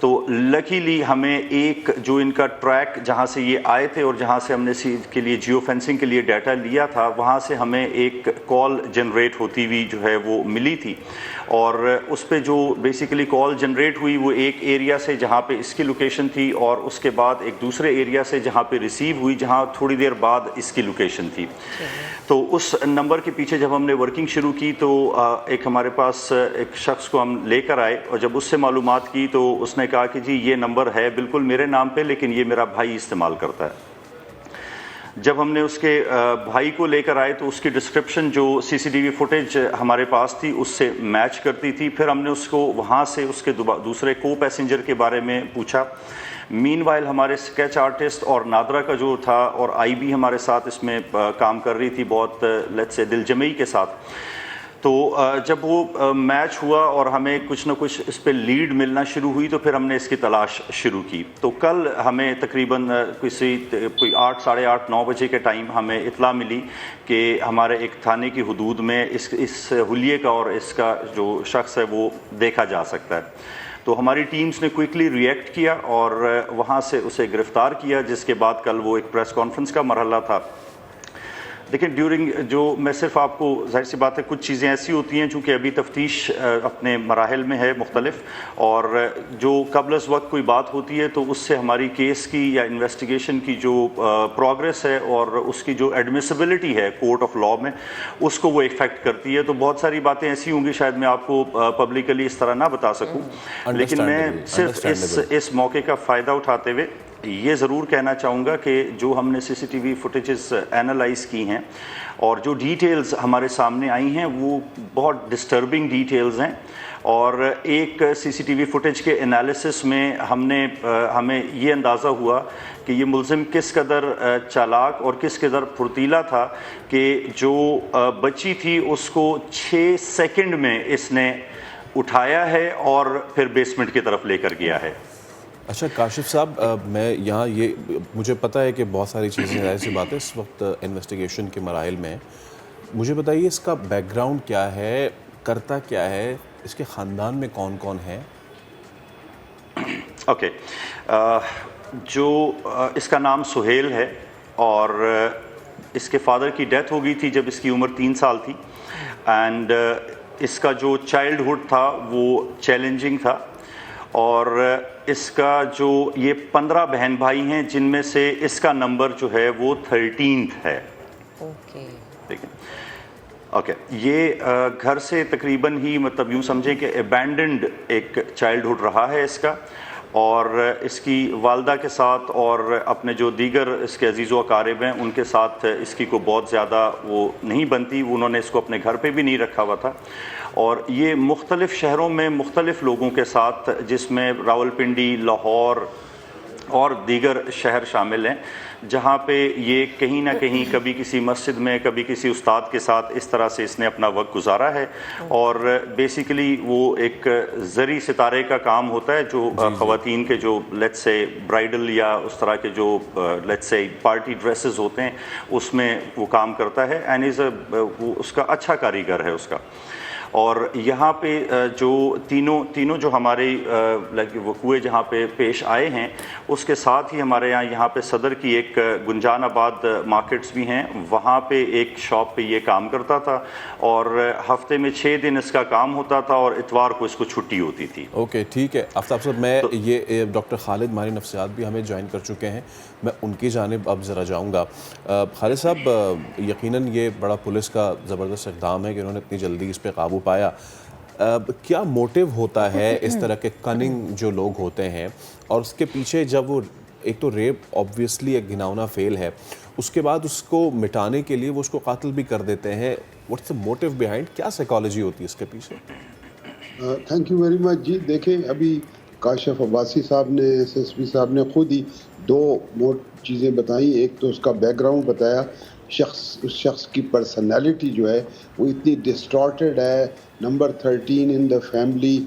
تو لکیلی ہمیں ایک جو ان کا ٹریک جہاں سے یہ آئے تھے اور جہاں سے ہم نے کے لیے جیو فینسنگ کے لیے ڈیٹا لیا تھا وہاں سے ہمیں ایک کال جنریٹ ہوتی ہوئی جو ہے وہ ملی تھی، اور اس پہ جو بیسیکلی کال جنریٹ ہوئی وہ ایک ایریا سے جہاں پہ اس کی لوکیشن تھی، اور اس کے بعد ایک دوسرے ایریا سے جہاں پہ ریسیو ہوئی جہاں تھوڑی دیر بعد اس کی لوکیشن تھی. تو اس نمبر کے پیچھے جب ہم نے ورکنگ شروع کی تو ایک ہمارے پاس ایک شخص کو ہم لے کر آئے، اور جب اس سے معلومات کی تو اس نے کہا کہ جی یہ نمبر ہے بالکل میرے نام پہ لیکن یہ میرا بھائی استعمال کرتا ہے. جب ہم نے اس کے بھائی کو لے کر آئے تو اس کی ڈسکرپشن جو سی سی ٹی وی فوٹیج ہمارے پاس تھی اس سے میچ کرتی تھی. پھر ہم نے اس کو وہاں سے اس کے دوسرے کو پیسنجر کے بارے میں پوچھا. مین وائل ہمارے اسکیچ آرٹسٹ اور نادرا کا جو تھا اور آئی بھی ہمارے ساتھ اس میں کام کر رہی تھی بہت لیٹس سے دل جمعی کے ساتھ. تو جب وہ میچ ہوا اور ہمیں کچھ نہ کچھ اس پہ لیڈ ملنا شروع ہوئی تو پھر ہم نے اس کی تلاش شروع کی. تو کل ہمیں تقریباً کوئی 8 ساڑھے 8 9 بجے کے ٹائم ہمیں اطلاع ملی کہ ہمارے ایک تھانے کی حدود میں اس حلیے کا اور اس کا جو شخص ہے وہ دیکھا جا سکتا ہے. تو ہماری ٹیمز نے کوئکلی ریئیکٹ کیا اور وہاں سے اسے گرفتار کیا، جس کے بعد کل وہ ایک پریس کانفرنس کا مرحلہ تھا. لیکن ڈیورنگ جو میں صرف آپ کو ظاہر سی بات ہے کچھ چیزیں ایسی ہوتی ہیں چونکہ ابھی تفتیش اپنے مراحل میں ہے مختلف، اور جو قبل از وقت کوئی بات ہوتی ہے تو اس سے ہماری کیس کی یا انویسٹیگیشن کی جو پروگریس ہے اور اس کی جو ایڈمیسیبلٹی ہے کورٹ آف لاء میں اس کو وہ افیکٹ کرتی ہے. تو بہت ساری باتیں ایسی ہوں گی شاید میں آپ کو پبلکلی اس طرح نہ بتا سکوں، لیکن میں صرف اس موقع کا فائدہ اٹھاتے ہوئے یہ ضرور کہنا چاہوں گا کہ جو ہم نے C C T V footages analyze کی ہیں اور جو ڈیٹیلز ہمارے سامنے آئی ہیں وہ بہت ڈسٹربنگ ڈیٹیلز ہیں. اور ایک سی سی ٹی وی فوٹیج کے انالیسس میں ہمیں یہ اندازہ ہوا کہ یہ ملزم کس قدر چالاک اور کس قدر پھرتیلا تھا کہ جو بچی تھی اس کو 6 سیکنڈ میں اس نے اٹھایا ہے اور پھر بیسمنٹ کی طرف لے کر گیا ہے. اچھا کاشف صاحب، میں یہاں یہ مجھے پتہ ہے کہ بہت ساری چیزیں ظاہر سی بات ہے اس وقت انویسٹیگیشن کے مراحل میں ہیں. مجھے بتائیے اس کا بیک گراؤنڈ کیا ہے، کرتا کیا ہے، اس کے خاندان میں کون کون ہے؟ اوکے، جو اس کا نام سہیل ہے اور اس کے فادر کی ڈیتھ ہو گئی تھی جب اس کی عمر 3 سال تھی، اینڈ اس کا جو چائلڈ ہوڈ تھا وہ چیلنجنگ تھا. اور اس کا جو یہ 15 بہن بھائی ہیں جن میں سے اس کا نمبر جو ہے وہ 13th ہے. اوکے، یہ گھر سے تقریباً ہی مطلب یوں سمجھیں کہ ابینڈنڈ ایک چائلڈ ہوڈ رہا ہے اس کا، اور اس کی والدہ کے ساتھ اور اپنے جو دیگر اس کے عزیز و اقارب ہیں ان کے ساتھ اس کی کو بہت زیادہ وہ نہیں بنتی. انہوں نے اس کو اپنے گھر پہ بھی نہیں رکھا ہوا تھا، اور یہ مختلف شہروں میں مختلف لوگوں کے ساتھ جس میں راولپنڈی، لاہور اور دیگر شہر شامل ہیں جہاں پہ یہ کہیں نہ کہیں کبھی کسی مسجد میں کبھی کسی استاد کے ساتھ اس طرح سے اس نے اپنا وقت گزارا ہے. اور بیسیکلی وہ ایک زری ستارے کا کام ہوتا ہے جو خواتین کے جو لیٹس سے برائڈل یا اس طرح کے جو لیٹس سے پارٹی ڈریسز ہوتے ہیں اس میں وہ کام کرتا ہے، اینڈ وہ اس کا اچھا کاریگر ہے اس کا. اور یہاں پہ جو تینوں جو ہمارے وقوع جہاں پہ پیش آئے ہیں اس کے ساتھ ہی ہمارے یہاں پہ صدر کی ایک گنجان آباد مارکیٹس بھی ہیں، وہاں پہ ایک شاپ پہ یہ کام کرتا تھا اور ہفتے میں 6 دن اس کا کام ہوتا تھا اور اتوار کو اس کو چھٹی ہوتی تھی. اوکے ٹھیک ہے آفتاب صاحب، میں یہ ڈاکٹر خالد ماہر نفسیات بھی ہمیں جوائن کر چکے ہیں، میں ان کی جانب اب ذرا جاؤں گا. خالد صاحب، یقیناً یہ بڑا پولیس کا زبردست اقدام ہے کہ انہوں نے اتنی جلدی اس پہ قابو پایا. کیا موٹیو ہوتا ہے اس طرح کے کننگ جو لوگ ہوتے ہیں، اور اس کے پیچھے جب وہ ایک تو ریپ آبویسلی ایک گھناؤنا فیل ہے، اس کے بعد اس کو مٹانے کے لیے وہ اس کو قاتل بھی کر دیتے ہیں، واٹس دا موٹیو بیہائنڈ؟ کیا سائیکالوجی ہوتی ہے اس کے پیچھے؟ Thank you very much. جی دیکھیں، ابھی کاشف عباسی صاحب نے ایس ایس پی صاحب نے خود ہی 2 چیزیں بتائیں. ایک تو اس کا بیک گراؤنڈ بتایا، اس شخص کی پرسنالٹی جو ہے وہ اتنی ڈسٹارٹیڈ ہے. نمبر 13 ان دا فیملی،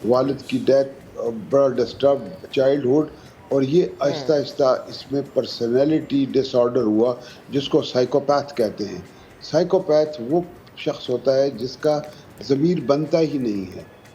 والد کی ڈیتھ، بڑا ڈسٹرب چائلڈ ہوڈ، اور یہ آہستہ آہستہ اس میں پرسنالٹی ڈس آرڈر ہوا جس کو سائیکوپیتھ کہتے ہیں. سائیکوپیتھ وہ شخص ہوتا ہے جس کا ضمیر بنتا ہی نہیں ہے،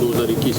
2021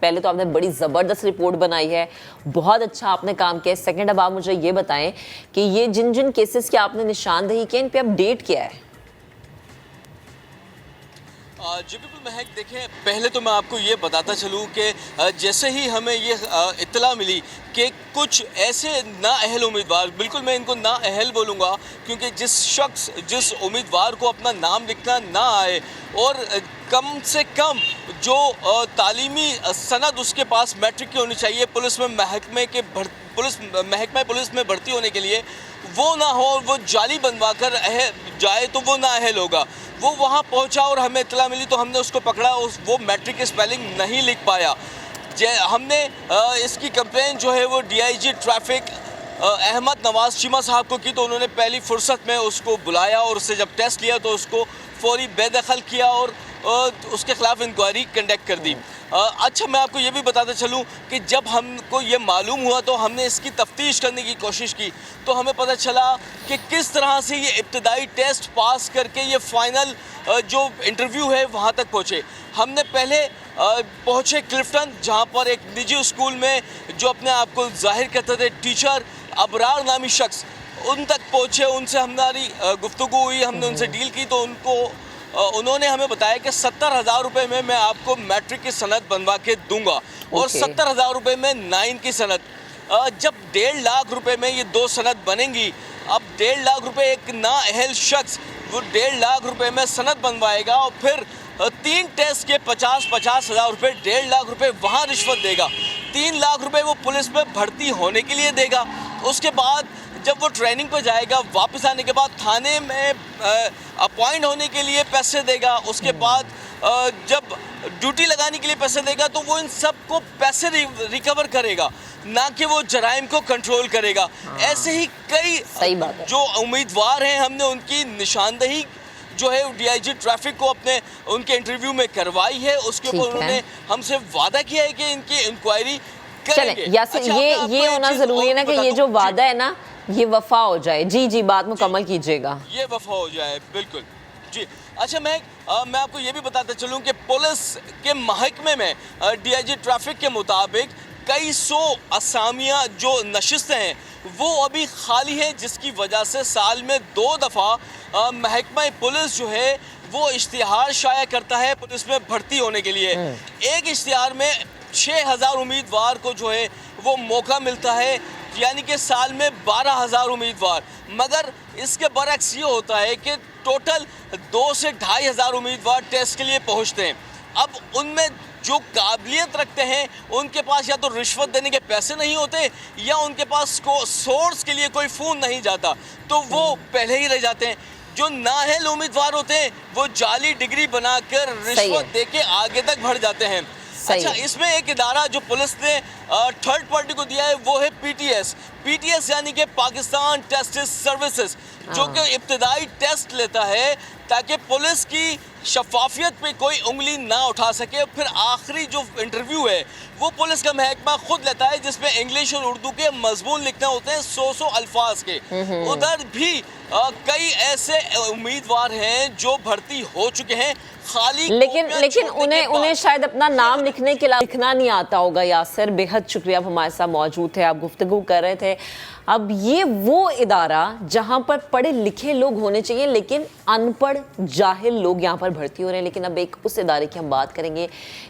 پہلے تو آپ نے بڑی زبردست رپورٹ بنائی ہے, بہت اچھا آپ نے کام کیا ہے. سیکنڈ اب آپ مجھے یہ بتائیں کہ یہ جن کیسز کی آپ نے نشاندہی کی ان پہ اپڈیٹ کیا ہے؟ جی بالکل مہک, دیکھیں پہلے تو میں آپ کو یہ بتاتا چلوں کہ جیسے ہی ہمیں یہ اطلاع ملی کہ کچھ ایسے نااہل امیدوار, بالکل میں ان کو نااہل بولوں گا کیونکہ جس امیدوار کو اپنا نام لکھنا نہ آئے اور کم سے کم جو تعلیمی سند اس کے پاس میٹرک کی ہونی چاہیے پولیس محکمہ پولیس میں بھرتی ہونے کے لیے, وہ نہ ہو, وہ جعلی بنوا کر جائے تو وہ نااہل ہوگا. وہ وہاں پہنچا اور ہمیں اطلاع ملی تو ہم نے اس کو پکڑا, وہ میٹرک کی اسپیلنگ نہیں لکھ پایا. ہم نے اس کی کمپلین جو ہے وہ DIG ٹریفک احمد نواز چیمہ صاحب کو کی, تو انہوں نے پہلی فرصت میں اس کو بلایا اور اس سے جب ٹیسٹ لیا تو اس کو فوری بے دخل کیا اور اس کے خلاف انکوائری کنڈکٹ کر دی. اچھا میں آپ کو یہ بھی بتاتا چلوں کہ جب ہم کو یہ معلوم ہوا تو ہم نے اس کی تفتیش کرنے کی کوشش کی, تو ہمیں پتہ چلا کہ کس طرح سے یہ ابتدائی ٹیسٹ پاس کر کے یہ فائنل جو انٹرویو ہے وہاں تک پہنچے. ہم نے پہلے پہنچے کلفٹن, جہاں پر ایک نجی اسکول میں جو اپنے آپ کو ظاہر کرتے تھے ٹیچر ابرار نامی شخص, ان تک پہنچے, ان سے ہماری گفتگو ہوئی, ہم نے ان سے ڈیل کی, تو انہوں نے ہمیں بتایا کہ 70,000 روپے میں میں آپ کو میٹرک کی سند بنوا کے دوں گا اور 70,000 روپے میں 9 کی سند. جب 1.5 لاکھ روپے میں یہ 2 سند بنیں گی, اب 1.5 لاکھ روپے ایک نااہل شخص وہ 1.5 لاکھ روپے میں سند بنوائے گا اور پھر 3 ٹیسٹ کے 50,000 روپے, 1.5 لاکھ روپے وہاں رشوت دے گا, 3 لاکھ روپے وہ پولیس میں بھرتی ہونے کے لیے دے گا. اس کے بعد جب وہ ٹریننگ پہ جائے گا, واپس آنے کے بعد تھانے میں اپوائنٹ ہونے کے لیے پیسے دے گا, اس کے بعد جب ڈیوٹی لگانے کے لیے پیسے دے گا, تو وہ ان سب کو پیسے ریکور کرے گا, نہ کہ وہ جرائم کو کنٹرول کرے گا. ایسے ہی کئی جو امیدوار ہیں ہم نے ان کی نشاندہی جو ہے DIG ٹریفک کو ان کے انٹرویو میں کروائی ہے. اس کے اوپر انہوں نے ہم سے وعدہ کیا ہے کہ ان کی انکوائری کریں گے. یاسر یہ ہونا ضروری ہے نا کہ یہ جو وعدہ ہے نا یہ وفا ہو جائے. جی بات مکمل کیجئے گا. یہ وفا ہو جائے, بالکل جی. اچھا میں آپ کو یہ بھی بتاتا چلوں کہ پولیس کے محکمے میں DIG ٹریفک کے مطابق کئی سو اسامیاں جو نشستیں ہیں وہ ابھی خالی ہیں, جس کی وجہ سے سال میں 2 دفعہ محکمہ پولیس جو ہے وہ اشتہار شائع کرتا ہے پولیس میں بھرتی ہونے کے لیے. ایک اشتہار میں 6,000 امیدوار کو جو ہے وہ موقع ملتا ہے, یعنی کہ سال میں 12,000 امیدوار. مگر اس کے برعکس یہ ہوتا ہے کہ ٹوٹل 2 سے 2,500 امیدوار ٹیسٹ کے لیے پہنچتے ہیں. اب ان میں جو قابلیت رکھتے ہیں ان کے پاس یا تو رشوت دینے کے پیسے نہیں ہوتے یا ان کے پاس سورس کے لیے کوئی فون نہیں جاتا, تو وہ پہلے ہی رہ جاتے ہیں. جو نااہل امیدوار ہوتے ہیں وہ جعلی ڈگری بنا کر رشوت دے کے آگے تک بڑھ جاتے ہیں. اچھا اس میں ایک ادارہ جو پولیس نے تھرڈ پارٹی کو دیا ہے وہ ہے PTS یعنی کہ پاکستان ٹیسٹ سروسز, جو کہ ابتدائی ٹیسٹ لیتا ہے تاکہ پولیس کی شفافیت پہ کوئی انگلی نہ اٹھا سکے. پھر آخری جو انٹرویو ہے وہ پولیس کا محکمہ خود لیتا ہے, جس میں انگلش اور اردو کے مضمون لکھنے ہوتے ہیں 100 الفاظ کے. ادھر بھی کئی ایسے امیدوار ہیں جو بھرتی ہو چکے ہیں, لیکن انہیں شاید اپنا نام لکھنے کے علاوہ لکھنا نہیں آتا ہوگا. یاسر بہت شکریہ, آپ ہمارے ساتھ موجود تھے, آپ گفتگو کر رہے تھے. اب یہ وہ ادارہ جہاں پر پڑھے لکھے لوگ ہونے چاہیے لیکن ان پڑھ جاہل لوگ یہاں پر بھرتی ہو رہے ہیں. لیکن اب ایک اس ادارے کی ہم بات کریں گے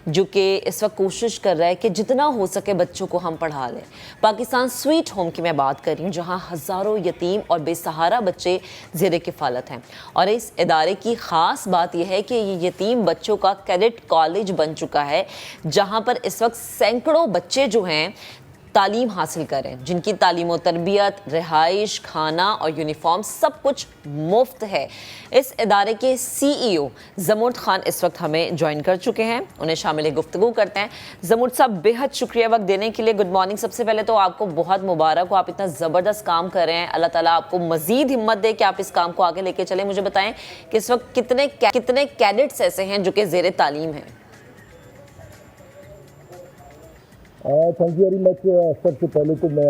جو کہ اس وقت کوشش کر رہا ہے کہ جتنا ہو سکے بچوں کو ہم پڑھا لیں. پاکستان سویٹ ہوم کی میں بات کر رہی ہوں, جہاں ہزاروں یتیم اور بے سہارا بچے زیر کفالت ہیں. اور اس ادارے کی خاص بات یہ ہے کہ یہ یتیم بچوں کا کیڈٹ کالج بن چکا ہے, جہاں پر اس وقت سینکڑوں بچے جو ہیں تعلیم حاصل کریں, جن کی تعلیم و تربیت, رہائش, کھانا اور یونیفارم سب کچھ مفت ہے. اس ادارے کے CEO زمرد خان اس وقت ہمیں جوائن کر چکے ہیں, انہیں شامل گفتگو کرتے ہیں. زمرد صاحب بہت شکریہ وقت دینے کے لیے, گڈ مارننگ. سب سے پہلے تو آپ کو بہت مبارک ہو, آپ اتنا زبردست کام کر رہے ہیں, اللہ تعالیٰ آپ کو مزید ہمت دے کہ آپ اس کام کو آگے لے کے چلیں. مجھے بتائیں کہ اس وقت کتنے کیڈٹس ایسے ہیں جو کہ زیر تعلیم ہیں؟ Thank you very much. سب سے پہلے تو میں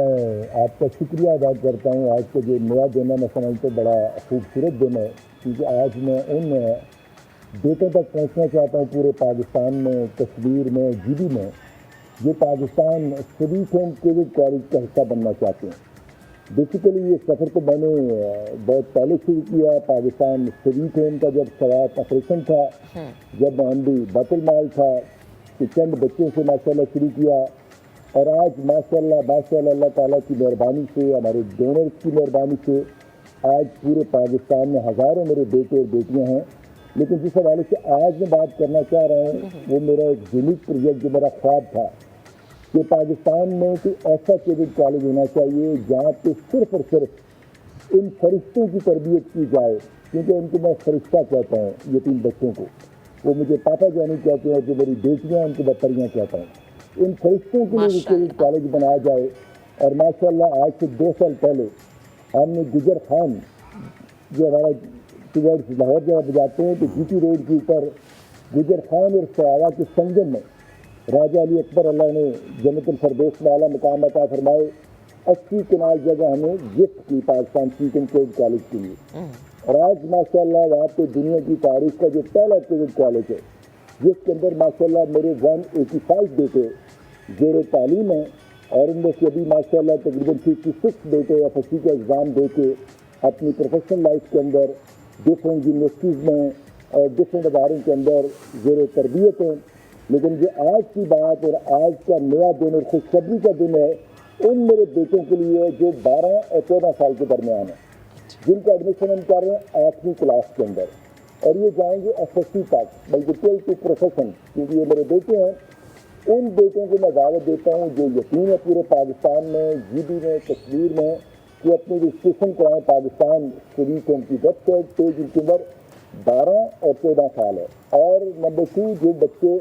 آپ کا شکریہ ادا کرتا ہوں. آج کا جو نیا دن ہے میں سمجھتا ہوں بڑا خوبصورت دن ہے, کیونکہ آج میں ان بیٹوں تک پہنچنا چاہتا ہوں پورے پاکستان میں, کشمیر میں, GB میں, جو پاکستان شریف اینڈ کووڈ کالج کا حصہ بننا چاہتے ہیں. بیسیکلی یہ سفر تو میں نے بہت پہلے شروع کیا. پاکستان شریف اینڈ کا جب سوات آپریشن تھا, جب محمدی بیت المال تھا, کہ چند بچوں سے ماشاءاللہ شروع کیا, اور آج ماشاءاللہ اللہ تعالیٰ کی مہربانی سے, ہمارے ڈونرز کی مہربانی سے آج پورے پاکستان میں ہزاروں میرے بیٹے اور بیٹیاں ہیں. لیکن جس حوالے سے آج میں بات کرنا چاہ رہا ہوں وہ میرا ایک یونیک پروجیکٹ جو میرا خواب تھا کہ پاکستان میں کوئی ایسا کووڈ کالج ہونا چاہیے جہاں پہ صرف اور صرف ان فرشتوں کی تربیت کی جائے, کیونکہ ان کو میں فرشتہ کہتا ہوں یتیم بچوں کو. وہ مجھے پاپا جانی کہتے ہیں, جو میری بیٹیاں ان کو میں پریاں کہتا ہوں. ان فرشتوں کے لیے کووڈ کالج بنایا جائے. اور ماشاءاللہ آج سے 2 سال پہلے ہم نے گجر خان جو ہمارا لاہور جب بجاتے ہیں تو جی ٹی روڈ کے اوپر گجر خان اور سیاوا کے سنگم میں راجہ علی اکبر اللہ نے جنت الفردوس میں اعلیٰ مقام عطا فرمائے 80 کنال جگہ ہمیں گفٹ کی پاکستان شریف اینڈ کووڈ کالج کے لیے. اور آج ماشاءاللہ وہاں پہ دنیا کی تاریخ کا جو پہلا کووڈ کالج ہے جس کے اندر ماشاءاللہ میرے 185 بیٹے زیر تعلیم ہیں, اور ان میں سے ابھی ماشاءاللہ تقریباً 56 بیٹے ایف ایس سی کا ایگزام دے کے اپنی پروفیشنل لائف کے اندر ڈفرینٹ یونیورسٹیز میں اور ڈفرینٹ اداروں کے اندر زیر تربیت ہیں. لیکن جو آج کی بات اور آج کا نیا دن اور خوشخبری کا دن ہے ان میرے بیٹوں کے لیے جو 12 اور 14 سال کے درمیان ہیں, جن کا ایڈمیشن ہم کر رہے ہیں 8ویں کلاس کے اندر, اور یہ جائیں گے ایف ایس سی تک, بلکہ 12 ٹو پروفیشن, کیونکہ یہ میرے بیٹے ہیں. ان بیٹوں کو میں دعوت دیتا ہوں جو یقین ہے پورے پاکستان میں, جی بی میں, کشمیر میں, کہ اپنی رجسٹریشن کرائیں پاکستان شریف اینڈ کی ویب سائٹ پہ, جن کی عمر 12 اور 14 سال ہے. اور نمبر 2 جو بچے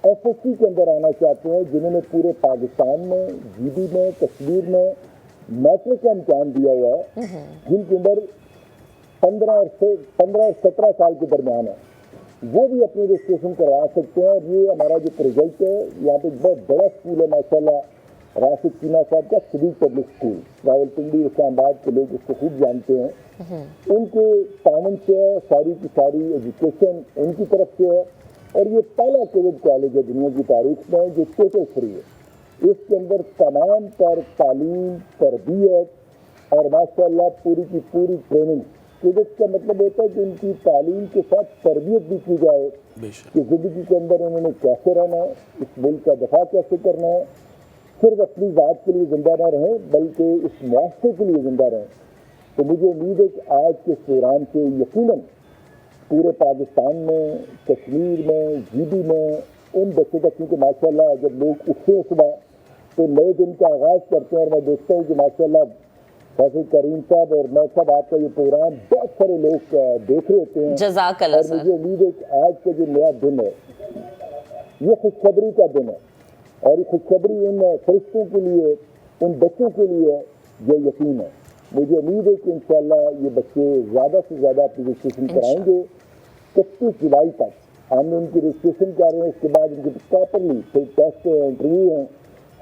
ایف ایس سی کے اندر آنا چاہتے ہیں جنہوں نے پورے پاکستان میں, جی بی میں, کشمیر میں میٹرک کا امتحان دیا ہوا ہے, جن کی عمر 15 اور 17 سال کے درمیان ہے, وہ بھی اپنی رجسٹریشن کروا سکتے ہیں. اور یہ ہمارا جو پروجیکٹ ہے, یہاں پہ بہت بڑا اسکول ہے ماشاءاللہ, راشد چینا صاحب کا صدیق پبلک اسکول, راولپنڈی اسلام آباد کے لوگ اس کو خوب جانتے ہیں. ان کے تعاون سے ساری کی ساری ایجوکیشن ان کی طرف سے ہے, اور یہ پہلا کووڈ کالج ہے دنیا کی تاریخ میں جو ٹوٹل فری ہے. اس کے اندر تمام پر تعلیم, تربیت اور ماشاءاللہ پوری کی پوری ٹریننگ. کووڈ کا مطلب ہوتا ہے کہ ان کی تعلیم کے ساتھ تربیت بھی کی جائے کہ زندگی کے اندر انہوں نے کیسے رہنا ہے, اس ملک کا دفاع کیسے کرنا ہے, صرف اپنی ذات کے لیے زندہ نہ رہیں بلکہ اس معاشرے کے لیے زندہ رہیں. تو مجھے امید ہے کہ آج کے پروگرام سے یقیناً پورے پاکستان میں, کشمیر میں, جی بی میں ان بچوں کا, کیونکہ ماشاءاللہ جب لوگ اٹھتے ہیں صبح تو نئے دن کا آغاز کرتے ہیں, اور میں دیکھتا ہوں کہ ماشاءاللہ فیصل کریم صاحب اور میں صاحب آپ کا یہ پروگرام بہت سارے لوگ دیکھ رہے ہوتے ہیں. جزاک اللہ اور مجھے امید ہے کہ آج کا جو نیا دن ہے یہ خوشخبری کا دن ہے, اور یہ خوشخبری ان فرشتوں کے لیے, ان بچوں کے لیے جو یقین ہے. مجھے امید ہے کہ انشاءاللہ یہ بچے زیادہ سے زیادہ اپنی رجسٹریشن کرائیں گے. 31 جولائی تک ہم نے ان کی رجسٹریشن کر رہے ہیں, اس کے بعد ان کی پراپرلی پھر ٹیسٹ انٹرویو ہیں,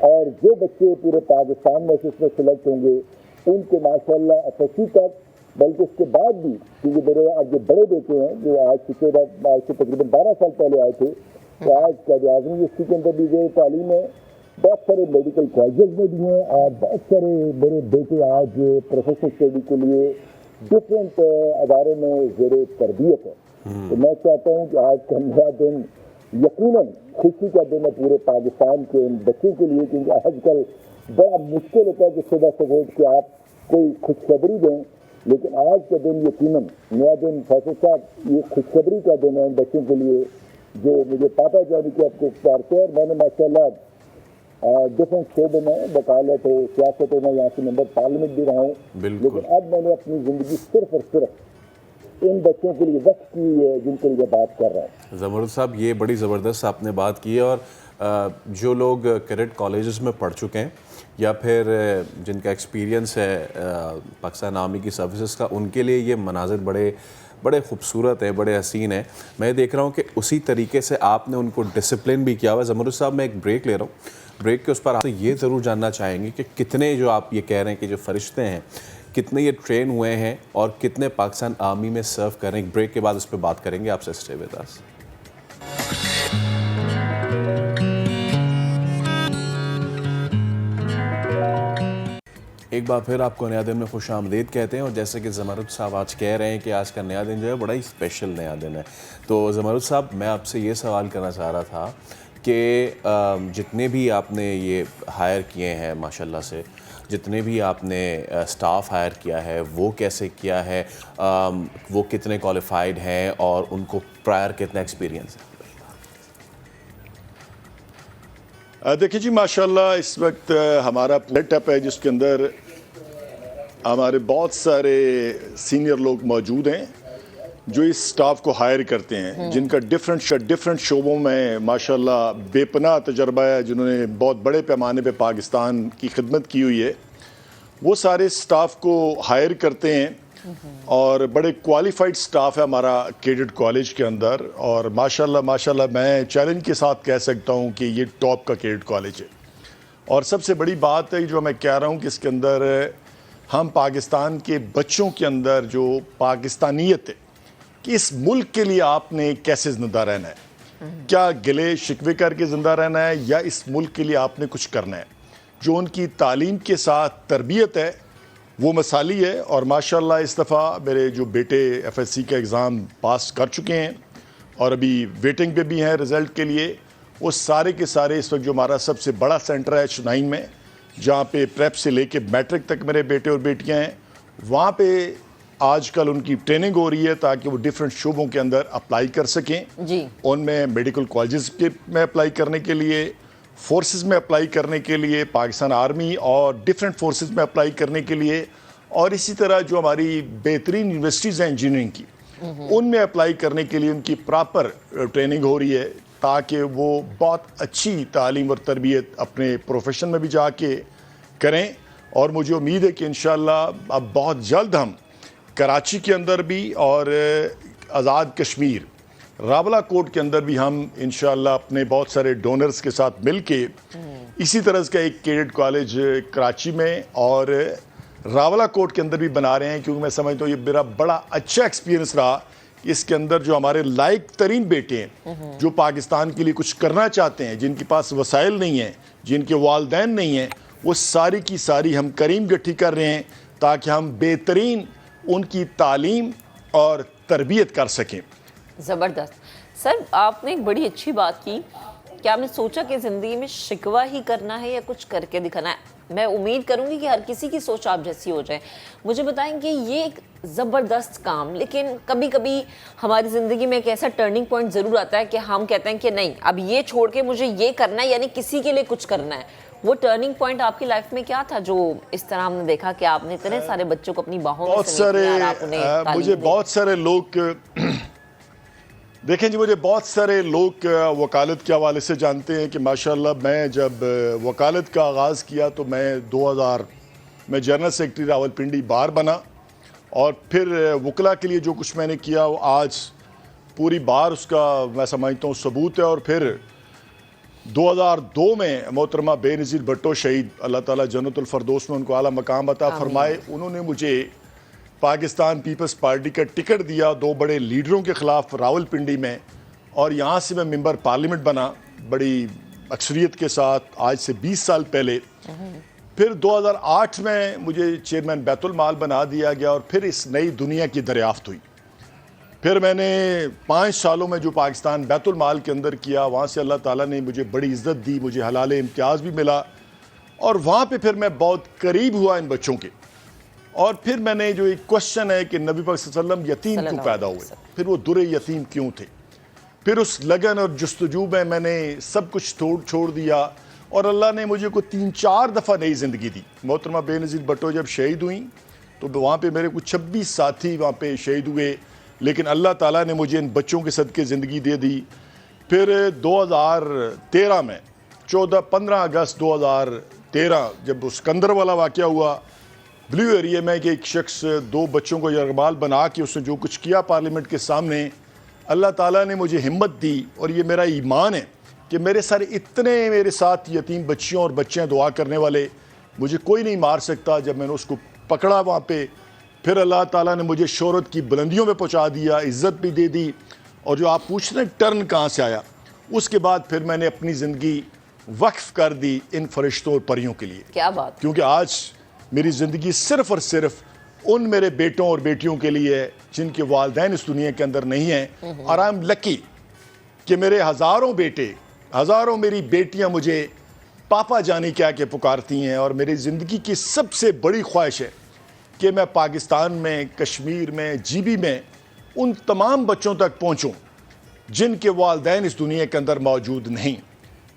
اور جو بچے پورے پاکستان میں سے اس میں سلیکٹ ہوں گے ان کو ماشاءاللہ ایف ایس سی تک, بلکہ اس کے بعد بھی, کیونکہ میرے آج جو بڑے بیٹے ہیں جو آج سے تقریباً 12 سال پہلے آئے تھے, تو آج قائد اعظم یونیورسٹی کے اندر بھی زیر تعلیم ہے, بہت سارے میڈیکل کالجز میں بھی ہیں, اور بہت سارے میرے بیٹے آج پروفیشنل اسٹڈی کے لیے ڈفرینٹ اداروں میں زیر تربیت ہے. تو میں چاہتا ہوں کہ آج کا نیا دن یقیناً خوشی کا دن ہے پورے پاکستان کے ان بچوں کے لیے, کیونکہ آج کل بڑا مشکل ہوتا ہے کہ صبح سے اٹھ کے آپ کوئی خوشخبری دیں, لیکن آج کا دن یقیناً نیا دن. فیصل صاحب یہ خوشخبری کا دن ہے ان بچوں کے لیے جو مجھے پاپا جانی کے آپ کو اختیار, اور میں نے ماشاءاللہ ڈفرینٹ شعبوں میں وکالت ہو, سیاست ہو, میں یہاں سے ممبر پارلیمنٹ بھی رہا ہوں, لیکن اب میں نے اپنی زندگی صرف اور صرف ان بچوں کے لیے وقت کی ہے جن کے لیے بات کر رہا ہوں. زمرد صاحب یہ بڑی زبردست آپ نے بات کی ہے, اور جو لوگ کیڈٹ کالجز میں پڑھ چکے ہیں یا پھر جن کا ایکسپیرینس ہے پاکستان آرمی کی سروسز کا, ان کے لیے یہ مناظر بڑے خوبصورت ہے, بڑے حسین ہیں. میں دیکھ رہا ہوں کہ اسی طریقے سے آپ نے ان کو ڈسپلن بھی کیا ہوا ہے. زمرد صاحب میں ایک بریک لے رہا ہوں, بریک کے اس پر آپ یہ ضرور جاننا چاہیں گے کہ کتنے جو آپ یہ کہہ رہے ہیں کہ جو فرشتے ہیں کتنے یہ ٹرین ہوئے ہیں اور کتنے پاکستان آرمی میں سرو کر رہے ہیں. بریک کے بعد اس پہ بات کریں گے. آپ سے اسٹے ود اس. ایک بار پھر آپ کو نیا دن میں خوش آمدید کہتے ہیں، اور جیسے کہ زمرد صاحب آج کہہ رہے ہیں کہ آج کا نیا دن جو ہے بڑا ہی اسپیشل نیا دن ہے، تو زمرد صاحب میں آپ سے یہ سوال کرنا چاہ رہا تھا کہ جتنے بھی آپ نے یہ ہائر کیے ہیں ماشاءاللہ سے، جتنے بھی آپ نے سٹاف ہائر کیا ہے وہ کیسے کیا ہے، وہ کتنے کوالیفائڈ ہیں اور ان کو پرائر کتنا ایکسپیرینس ہے؟ دیکھیں جی ماشاءاللہ اس وقت ہمارا سیٹ اپ ہے جس کے اندر ہمارے بہت سارے سینئر لوگ موجود ہیں جو اس سٹاف کو ہائر کرتے ہیں، جن کا ڈیفرنٹ شعبوں میں ماشاءاللہ بے پناہ تجربہ ہے، جنہوں نے بہت بڑے پیمانے پہ پاکستان کی خدمت کی ہوئی ہے، وہ سارے سٹاف کو ہائر کرتے ہیں اور بڑے کوالیفائڈ سٹاف ہے ہمارا کیڈٹ کالج کے اندر، اور ماشاءاللہ میں چیلنج کے ساتھ کہہ سکتا ہوں کہ یہ ٹاپ کا کیڈٹ کالج ہے۔ اور سب سے بڑی بات ہے جو میں کہہ رہا ہوں کہ اس کے اندر ہم پاکستان کے بچوں کے اندر جو پاکستانیت ہے کہ اس ملک کے لیے آپ نے کیسے زندہ رہنا ہے، کیا گلے شکوے کر کے زندہ رہنا ہے یا اس ملک کے لیے آپ نے کچھ کرنا ہے، جو ان کی تعلیم کے ساتھ تربیت ہے وہ مثالی ہے۔ اور ماشاءاللہ اس دفعہ میرے جو بیٹے FSC کا ایگزام پاس کر چکے ہیں اور ابھی ویٹنگ پہ بھی ہیں رزلٹ کے لیے، وہ سارے کے سارے اس وقت جو ہمارا سب سے بڑا سینٹر ہے H9 میں، جہاں پہ پریپ سے لے کے میٹرک تک میرے بیٹے اور بیٹیاں ہیں، وہاں پہ آج کل ان کی ٹریننگ ہو رہی ہے تاکہ وہ ڈیفرنٹ شعبوں کے اندر اپلائی کر سکیں۔ ان میں میڈیکل کالجز میں اپلائی کرنے کے لیے، فورسز میں اپلائی کرنے کے لیے، پاکستان آرمی اور ڈیفرنٹ فورسز میں اپلائی کرنے کے لیے، اور اسی طرح جو ہماری بہترین یونیورسٹیز ہیں انجینئرنگ کی، ان میں اپلائی کرنے کے لیے ان کی پراپر ٹریننگ ہو رہی ہے تاکہ وہ بہت اچھی تعلیم اور تربیت اپنے پروفیشن میں بھی جا کے کریں۔ اور مجھے امید ہے کہ انشاءاللہ اب بہت جلد ہم کراچی کے اندر بھی اور آزاد کشمیر راولا کوٹ کے اندر بھی ہم انشاءاللہ اپنے بہت سارے ڈونرز کے ساتھ مل کے اسی طرح کا ایک کیڈٹ کالج کراچی میں اور راولا کوٹ کے اندر بھی بنا رہے ہیں، کیونکہ میں سمجھتا ہوں یہ میرا بڑا اچھا ایکسپیرینس رہا۔ اس کے اندر جو ہمارے لائق ترین بیٹے ہیں جو پاکستان کے لیے کچھ کرنا چاہتے ہیں، جن کے پاس وسائل نہیں ہیں، جن کے والدین نہیں ہیں، وہ ساری کی ساری ہم کریم گٹھی کر رہے ہیں تاکہ ہم بہترین ان کی تعلیم اور تربیت کر سکیں۔ زبردست سر، آپ نے ایک بڑی اچھی بات کی کہ آپ نے سوچا کہ زندگی میں شکوہ ہی کرنا ہے یا کچھ کر کے دکھانا ہے۔ میں امید کروں گی کہ ہر کسی کی سوچ آپ جیسی ہو جائے۔ مجھے بتائیں کہ یہ ایک زبردست کام، لیکن کبھی کبھی ہماری زندگی میں ایک ایسا ٹرننگ پوائنٹ ضرور آتا ہے کہ ہم کہتے ہیں کہ نہیں، اب یہ چھوڑ کے مجھے یہ کرنا ہے، یعنی کسی کے لیے کچھ کرنا ہے۔ وہ ٹرننگ پوائنٹ آپ کی لائف میں کیا تھا جو اس طرح ہم نے دیکھا کہ آپ نے اتنے سارے بچوں کو اپنی باہوں میں سمیٹ لیا اور آپ انہیں تعلیم دی؟ مجھے بہت سارے لوگ دیکھیں جی، مجھے بہت سارے لوگ وکالت کے حوالے سے جانتے ہیں کہ ماشاءاللہ میں جب وکالت کا آغاز کیا تو میں 2000 میں جنرل سیکرٹری راولپنڈی بار بنا، اور پھر وکلا کے لیے جو کچھ میں نے کیا وہ آج پوری بار اس کا میں سمجھتا ہوں ثبوت ہے۔ اور پھر 2002 میں محترمہ بے نظیر بھٹو شہید، اللہ تعالیٰ جنت الفردوس میں ان کو اعلیٰ مقام عطا فرمائے، انہوں نے مجھے پاکستان پیپلز پارٹی کا ٹکٹ دیا 2 بڑے لیڈروں کے خلاف راولپنڈی میں، اور یہاں سے میں ممبر پارلیمنٹ بنا بڑی اکثریت کے ساتھ آج سے 20 سال پہلے۔ پھر 2008 میں مجھے چیئرمین بیت المال بنا دیا گیا، اور پھر اس نئی دنیا کی دریافت ہوئی۔ پھر میں نے 5 سالوں میں جو پاکستان بیت المال کے اندر کیا، وہاں سے اللہ تعالیٰ نے مجھے بڑی عزت دی، مجھے حلال امتیاز بھی ملا، اور وہاں پہ پھر میں بہت قریب ہوا ان بچوں کے۔ اور پھر میں نے جو ایک کوشچن ہے کہ نبی پاک صلی اللہ علیہ وسلم یتیم کیوں پیدا ہوئے، پھر وہ در یتیم کیوں تھے، پھر اس لگن اور جستجو میں نے سب کچھ چھوڑ دیا، اور اللہ نے مجھے کو 3-4 دفعہ نئی زندگی دی۔ محترمہ بے نظیر بھٹو جب شہید ہوئیں تو وہاں پہ میرے کو 26 ساتھی وہاں پہ شہید ہوئے، لیکن اللہ تعالیٰ نے مجھے ان بچوں کے صدقے زندگی دے دی۔ پھر 2013 میں 15 اگست 2013 جب سکندر والا واقعہ ہوا بلیو ایریا میں کہ ایک شخص 2 بچوں کو یرغمال بنا کے اس نے جو کچھ کیا پارلیمنٹ کے سامنے، اللہ تعالیٰ نے مجھے ہمت دی، اور یہ میرا ایمان ہے کہ میرے سارے اتنے میرے ساتھ یتیم بچیوں اور بچے دعا کرنے والے، مجھے کوئی نہیں مار سکتا۔ جب میں نے اس کو پکڑا وہاں پہ، پھر اللہ تعالیٰ نے مجھے شہرت کی بلندیوں میں پہنچا دیا، عزت بھی دے دی، اور جو آپ پوچھ رہے ہیں ٹرن کہاں سے آیا، اس کے بعد پھر میں نے اپنی زندگی وقف کر دی ان فرشتوں اور پریوں کے لیے۔ کیا بات! کیونکہ آج میری زندگی صرف اور صرف ان میرے بیٹوں اور بیٹیوں کے لیے ہے جن کے والدین اس دنیا کے اندر نہیں ہیں، اور آئی ایم لکی کہ میرے ہزاروں بیٹے، ہزاروں میری بیٹیاں مجھے پاپا جانی کہہ کے پکارتی ہیں، اور میری زندگی کی سب سے بڑی خواہش ہے کہ میں پاکستان میں، کشمیر میں، جی بی میں ان تمام بچوں تک پہنچوں جن کے والدین اس دنیا کے اندر موجود نہیں۔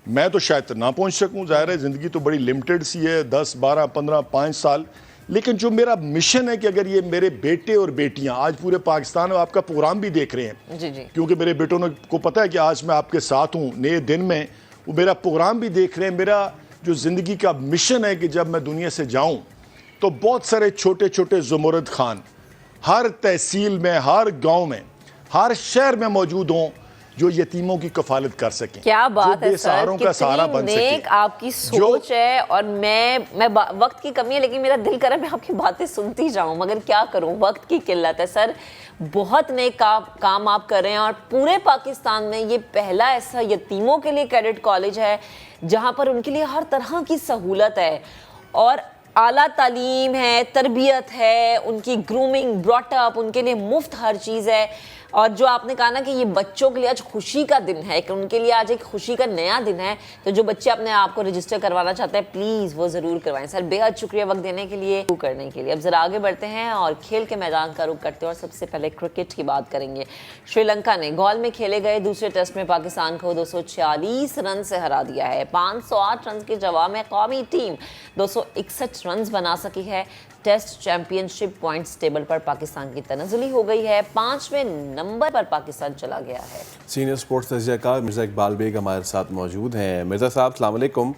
میں تو شاید نہ پہنچ سکوں، ظاہر ہے زندگی تو بڑی لمٹڈ سی ہے، 10 12 15 5 سال، لیکن جو میرا مشن ہے کہ اگر یہ میرے بیٹے اور بیٹیاں آج پورے پاکستان میں آپ کا پروگرام بھی دیکھ رہے ہیں، جی جی، کیونکہ میرے بیٹوں کو پتہ ہے کہ آج میں آپ کے ساتھ ہوں نئے دن میں، وہ میرا پروگرام بھی دیکھ رہے ہیں۔ میرا جو زندگی کا مشن ہے کہ جب میں دنیا سے جاؤں تو بہت سارے چھوٹے چھوٹے زمرد خان ہر تحصیل میں، ہر گاؤں میں، ہر شہر میں موجود ہوں جو یتیموں کی کفالت کر سکیں، کیا بات ہے سر، کتنی نیک آپ کی سوچ ہے، اور میں وقت کی کمی ہے لیکن میرا دل کرا میں آپ کی باتیں سنتی جاؤں، مگر کیا کروں، وقت کی قلت ہے۔ سر بہت نیک کام آپ کر رہے ہیں، اور پورے پاکستان میں یہ پہلا ایسا یتیموں کے لیے کیڈٹ کالج ہے جہاں پر ان کے لیے ہر طرح کی سہولت ہے، اور اعلیٰ تعلیم ہے، تربیت ہے، ان کی گرومنگ، براٹ اپ، ان کے لیے مفت ہر چیز ہے۔ اور جو آپ نے کہا نا کہ یہ بچوں کے لیے آج خوشی کا دن ہے، کہ ان کے لیے آج ایک خوشی کا نیا دن ہے، تو جو بچے اپنے آپ کو رجسٹر کروانا چاہتے ہیں پلیز وہ ضرور کروائیں۔ سر بے حد شکریہ وقت دینے کے لیے، کرنے کے لیے۔ اب ذرا آگے بڑھتے ہیں اور کھیل کے میدان کا رخ کرتے ہیں، اور سب سے پہلے کرکٹ کی بات کریں گے۔ شری لنکا نے گول میں کھیلے گئے دوسرے ٹیسٹ میں پاکستان کو 246 رن سے ہرا دیا ہے۔ 508 رنز کے جواب میں قومی ٹیم 261 رنز بنا سکی ہے۔ ٹیسٹ چیمپئن شپ پوائنٹس ٹیبل پر پاکستان کی تنزلی ہو گئی ہے، 5ویں نمبر پر پاکستان چلا گیا ہے۔ سینئر سپورٹس تجزیہ کار مرزا اقبال بیگ ہمارے ساتھ موجود ہیں۔ مرزا صاحب السلام علیکم۔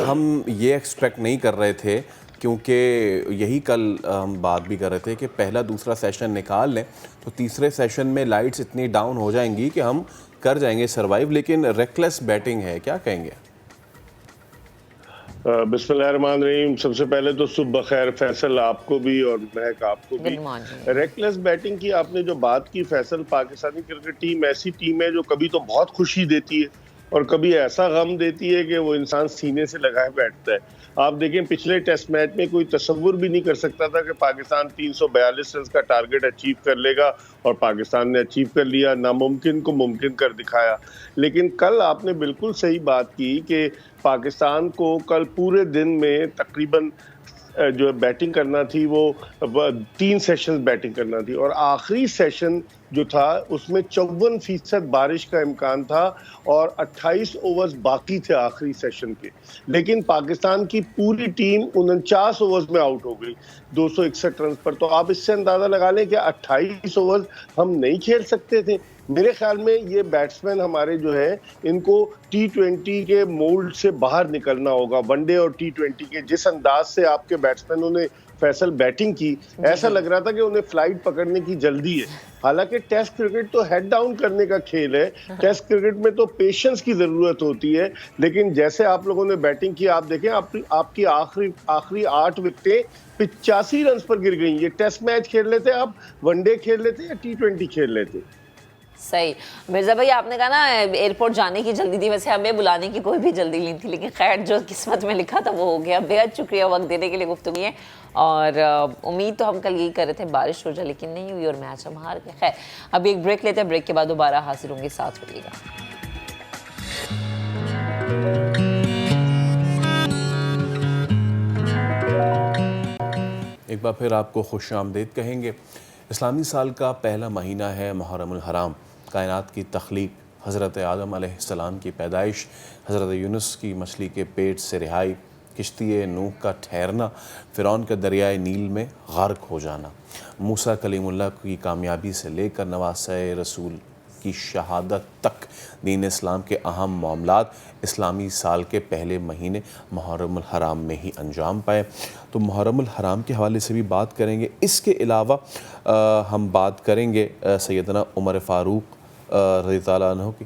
ہم یہ ایکسپیکٹ نہیں کر رہے تھے، کیونکہ یہی کل ہم بات بھی کر رہے تھے کہ پہلا دوسرا سیشن نکال لیں تو تیسرے سیشن میں لائٹس اتنی ڈاؤن ہو جائیں گی کہ ہم کر جائیں گے سروائیو، لیکن ریکلیس بیٹنگ ہے، کیا کہیں گے؟ بسم اللہ الرحمن الرحیم۔ سب سے پہلے تو صبح بخیر فیصل، آپ کو بھی اور مہک آپ کو بھی۔ ریکلیس بیٹنگ کی آپ نے جو بات کی فیصل، پاکستانی کرکٹ ٹیم ایسی ٹیم ہے جو کبھی تو بہت خوشی دیتی ہے اور کبھی ایسا غم دیتی ہے کہ وہ انسان سینے سے لگائے بیٹھتا ہے۔ آپ دیکھیں پچھلے ٹیسٹ میچ میں کوئی تصور بھی نہیں کر سکتا تھا کہ پاکستان 342 رنز کا ٹارگٹ اچیو کر لے گا، اور پاکستان نے اچیو کر لیا، ناممکن کو ممکن کر دکھایا۔ لیکن کل آپ نے بالکل صحیح بات کی کہ پاکستان کو کل پورے دن میں تقریباً جو بیٹنگ کرنا تھی وہ 3 سیشن بیٹنگ کرنا تھی، اور آخری سیشن جو تھا اس میں 54% بارش کا امکان تھا اور 28 اوورز باقی تھے آخری سیشن کے، لیکن پاکستان کی پوری ٹیم 49 اوورز میں آؤٹ ہو گئی 261 رنز پر۔ تو آپ اس سے اندازہ لگا لیں کہ 28 اوورز ہم نہیں کھیل سکتے تھے۔ میرے خیال میں یہ بیٹسمین ہمارے جو ہے ان کو T20 کے مولڈ سے باہر نکلنا ہوگا۔ ون ڈے اور T20 کے جس انداز سے آپ کے بیٹسمینوں نے فیصل بیٹنگ کی، ایسا لگ رہا تھا کہ انہیں فلائٹ پکڑنے کی جلدی ہے۔ حالانکہ ٹیسٹ کرکٹ تو ہیڈ ڈاؤن کرنے کا کھیل ہے، ٹیسٹ کرکٹ میں تو پیشنس کی ضرورت ہوتی ہے، لیکن جیسے آپ لوگوں نے بیٹنگ کی، آپ دیکھیں آپ کی آخری 8 وکٹیں 85 رنز پر گر گئیں۔ یہ ٹیسٹ میچ کھیل لیتے آپ، ون ڈے کھیل لیتے یا T20 کھیل لیتے؟ صحیح مرزا بھائی، آپ نے کہا نا ایئرپورٹ جانے کی جلدی تھی، ویسے ہمیں بلانے کی کوئی بھی جلدی نہیں تھی، لیکن خیر جو قسمت میں لکھا تھا وہ ہو گیا۔ بے حد شکریہ وقت دینے کے لیے گفتگو ہے، اور امید تو ہم کل یہی کر رہے تھے بارش ہو جائے، لیکن نہیں ہوئی اور میچ ہم ہار گئے۔ خیر اب ایک بریک لیتے ہیں، بریک کے بعد دوبارہ حاضر ہوں گے، ساتھ رہیے گا۔ ایک بار پھر آپ کو خوش آمدید کہیں گے۔ اسلامی سال کا پہلا مہینہ ہے محرم الحرام۔ کائنات کی تخلیق، حضرت آدم علیہ السلام کی پیدائش، حضرت یونس کی مچھلی کے پیٹ سے رہائی، کشتی نوح کا ٹھہرنا، فرعون کا دریائے نیل میں غرق ہو جانا، موسیٰ کلیم اللہ کی کامیابی سے لے کر نواسۂ رسول کی شہادت تک دین اسلام کے اہم معاملات اسلامی سال کے پہلے مہینے محرم الحرام میں ہی انجام پائے۔ تو محرم الحرام کے حوالے سے بھی بات کریں گے۔ اس کے علاوہ ہم بات کریں گے سیدنا عمر فاروق رضی اللہ عنہ کی،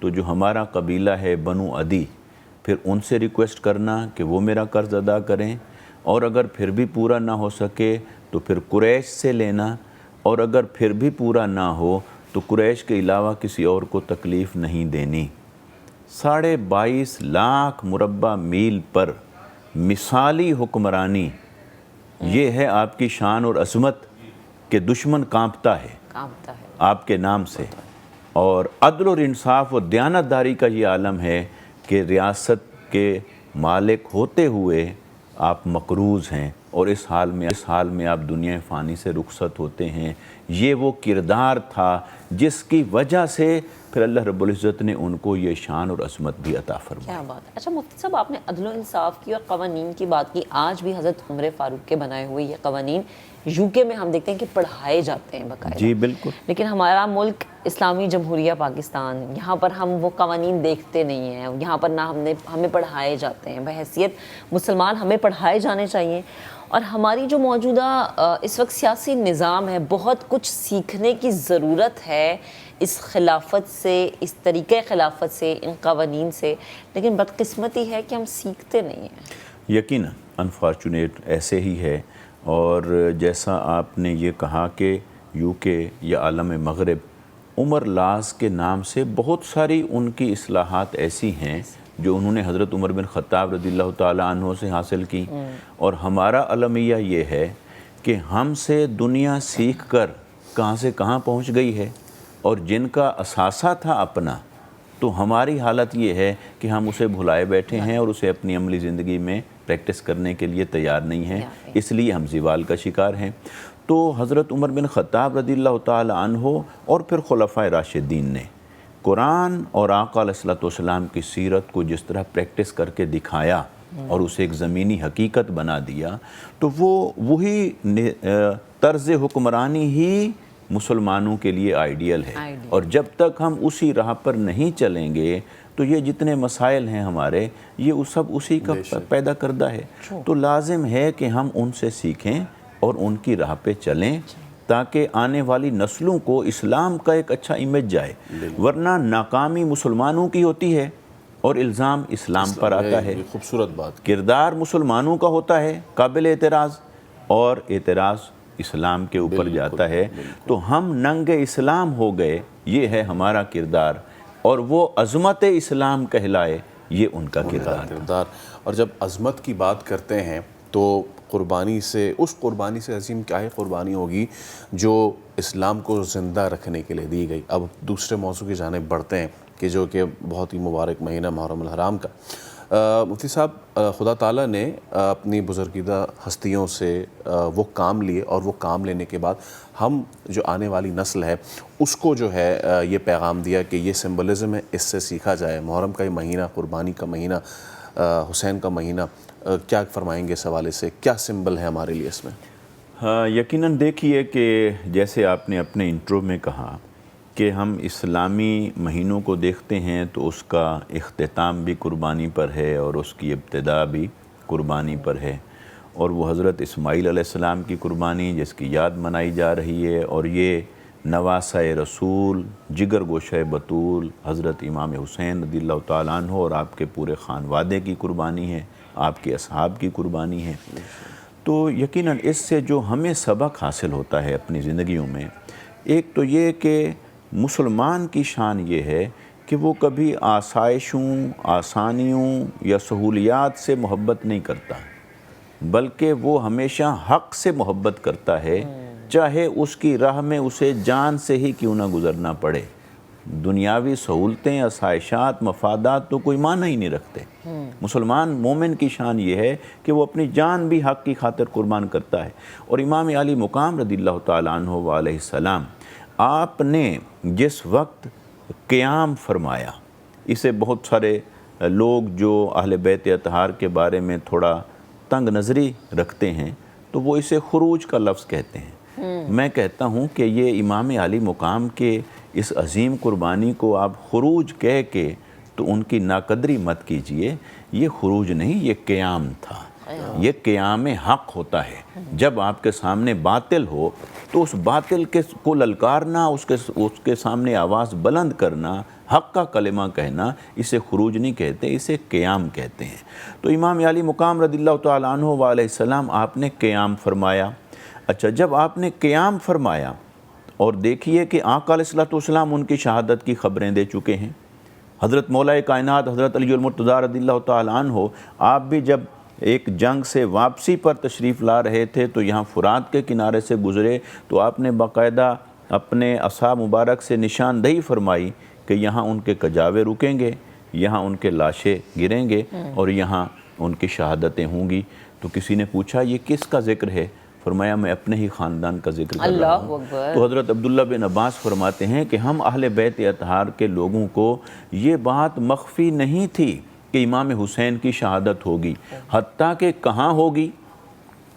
تو جو ہمارا قبیلہ ہے بنو عدی، پھر ان سے ریکویسٹ کرنا کہ وہ میرا قرض ادا کریں، اور اگر پھر بھی پورا نہ ہو سکے تو پھر قریش سے لینا، اور اگر پھر بھی پورا نہ ہو تو قریش کے علاوہ کسی اور کو تکلیف نہیں دینی۔ 22.5 لاکھ مربع میل پر مثالی حکمرانی، یہ ہے آپ کی شان اور عظمت کہ دشمن کانپتا ہے آپ کے نام سے، اور عدل اور انصاف و دیانتداری کا یہ عالم ہے کہ ریاست کے مالک ہوتے ہوئے آپ مقروض ہیں، اور اس حال میں آپ دنیا فانی سے رخصت ہوتے ہیں۔ یہ وہ کردار تھا جس کی وجہ سے پھر اللہ رب العزت نے ان کو یہ شان اور عظمت بھی عطا فرمائی۔ کیا بات ہے۔ اچھا مفتی صاحب، آپ نے عدل و انصاف کی اور قوانین کی بات کی، آج بھی حضرت عمر فاروق کے بنائے ہوئے یہ قوانین یو کے میں ہم دیکھتے ہیں کہ پڑھائے جاتے ہیں باقاعدہ۔ جی بالکل۔ لیکن ہمارا ملک اسلامی جمہوریہ پاکستان، یہاں پر ہم وہ قوانین دیکھتے نہیں ہیں، یہاں پر نہ ہمیں پڑھائے جاتے ہیں۔ بحیثیت مسلمان ہمیں پڑھائے جانے چاہیے، اور ہماری جو موجودہ اس وقت سیاسی نظام ہے، بہت کچھ سیکھنے کی ضرورت ہے اس خلافت سے، اس طریقہ خلافت سے، ان قوانین سے، لیکن بدقسمتی ہے کہ ہم سیکھتے نہیں ہیں۔ یقیناً انفارچونیٹ ایسے ہی ہے، اور جیسا آپ نے یہ کہا کہ یو کے یا عالم مغرب، عمر لاز کے نام سے بہت ساری ان کی اصلاحات ایسی ہیں جو انہوں نے حضرت عمر بن خطاب رضی اللہ تعالیٰ عنہ سے حاصل کی، اور ہمارا المیہ یہ ہے کہ ہم سے دنیا سیکھ کر کہاں سے کہاں پہنچ گئی ہے، اور جن کا اثاثہ تھا اپنا، تو ہماری حالت یہ ہے کہ ہم اسے بھلائے بیٹھے ہیں اور اسے اپنی عملی زندگی میں پریکٹس کرنے کے لیے تیار نہیں ہیں، اس لیے ہم زوال کا شکار ہیں۔ تو حضرت عمر بن خطاب رضی اللہ تعالیٰ عنہ اور پھر خلفائے راشدین نے قرآن اور آقا علیہ الصلوۃ والسلام کی سیرت کو جس طرح پریکٹس کر کے دکھایا اور اسے ایک زمینی حقیقت بنا دیا، تو وہی طرز حکمرانی ہی مسلمانوں کے لیے آئیڈیل ہے، اور جب تک ہم اسی راہ پر نہیں چلیں گے تو یہ جتنے مسائل ہیں ہمارے، یہ سب اسی کا پیدا کردہ ہے۔ تو لازم ہے کہ ہم ان سے سیکھیں اور ان کی راہ پہ چلیں، تاکہ آنے والی نسلوں کو اسلام کا ایک اچھا امیج جائے، ورنہ ناکامی مسلمانوں کی ہوتی ہے اور الزام اسلام پر آتا ہے۔ خوبصورت بات، کردار مسلمانوں کا ہوتا ہے قابل اعتراض، اور اعتراض اسلام کے اوپر جاتا ہے، تو ہم ننگ اسلام ہو گئے، یہ ہے ہمارا کردار، اور وہ عظمت اسلام کہلائے، یہ ان کا کردار۔ اور جب عظمت کی بات کرتے ہیں تو قربانی سے، اس قربانی سے عظیم کیا ہے قربانی ہوگی جو اسلام کو زندہ رکھنے کے لیے دی گئی۔ اب دوسرے موضوع کی جانب بڑھتے ہیں کہ جو کہ بہت ہی مبارک مہینہ محرم الحرام کا۔ مفتی صاحب، خدا تعالیٰ نے اپنی بزرگیدہ ہستیوں سے وہ کام لیے، اور وہ کام لینے کے بعد ہم جو آنے والی نسل ہے اس کو جو ہے یہ پیغام دیا کہ یہ سمبلزم ہے، اس سے سیکھا جائے۔ محرم کا یہ مہینہ، قربانی کا مہینہ، حسین کا مہینہ، کیا فرمائیں گے اس حوالے سے؟ کیا سمبل ہے ہمارے لیے اس میں؟ یقیناً دیکھیے کہ جیسے آپ نے اپنے انٹرو میں کہا کہ ہم اسلامی مہینوں کو دیکھتے ہیں تو اس کا اختتام بھی قربانی پر ہے اور اس کی ابتدا بھی قربانی پر ہے، اور وہ حضرت اسماعیل علیہ السلام کی قربانی جس کی یاد منائی جا رہی ہے، اور یہ نواسہ رسول، جگر گوشہ بطول حضرت امام حسین رضی اللہ تعالیٰ عنہ اور آپ کے پورے خانوادے کی قربانی ہے، آپ کے اصحاب کی قربانی ہے۔ تو یقیناً اس سے جو ہمیں سبق حاصل ہوتا ہے اپنی زندگیوں میں، ایک تو یہ کہ مسلمان کی شان یہ ہے کہ وہ کبھی آسائشوں، آسانیوں یا سہولیات سے محبت نہیں کرتا، بلکہ وہ ہمیشہ حق سے محبت کرتا ہے، چاہے اس کی راہ میں اسے جان سے ہی کیوں نہ گزرنا پڑے۔ دنیاوی سہولتیں، آسائشات، مفادات تو کوئی معنی ہی نہیں رکھتے۔ مسلمان مومن کی شان یہ ہے کہ وہ اپنی جان بھی حق کی خاطر قربان کرتا ہے۔ اور امام علی مقام رضی اللہ تعالیٰ عنہ علیہ السلام، آپ نے جس وقت قیام فرمایا، اسے بہت سارے لوگ جو اہل بیت اطہار کے بارے میں تھوڑا تنگ نظری رکھتے ہیں تو وہ اسے خروج کا لفظ کہتے ہیں۔ میں کہتا ہوں کہ یہ امام علی مقام کے اس عظیم قربانی کو آپ خروج کہہ کے تو ان کی ناقدری مت کیجئے، یہ خروج نہیں، یہ قیام تھا۔ یہ قیام حق ہوتا ہے۔ جب آپ کے سامنے باطل ہو تو اس باطل کو للکارنا، اس کے سامنے آواز بلند کرنا، حق کا کلمہ کہنا، اسے خروج نہیں کہتے، اسے قیام کہتے ہیں۔ تو امام علی مقام رضی اللہ تعالیٰ عنہ علیہ السلام آپ نے قیام فرمایا۔ اچھا، جب آپ نے قیام فرمایا اور دیکھیے کہ آقا علیہ الصلوۃ والسلام ان کی شہادت کی خبریں دے چکے ہیں، حضرت مولا کائنات حضرت علی المرتضیٰ رضی اللہ تعالیٰ عنہ آپ بھی جب ایک جنگ سے واپسی پر تشریف لا رہے تھے تو یہاں فرات کے کنارے سے گزرے تو آپ نے باقاعدہ اپنے عصا مبارک سے نشاندہی فرمائی کہ یہاں ان کے کجاوے رکیں گے، یہاں ان کے لاشیں گریں گے اور یہاں ان کی شہادتیں ہوں گی۔ تو کسی نے پوچھا یہ کس کا ذکر ہے؟ فرمایا میں اپنے ہی خاندان کا ذکر کر رہا ہوں۔ تو حضرت عبداللہ بن عباس فرماتے ہیں کہ ہم اہل بیت اطہار کے لوگوں کو یہ بات مخفی نہیں تھی کہ امام حسین کی شہادت ہوگی، حتیٰ کہ کہاں ہوگی،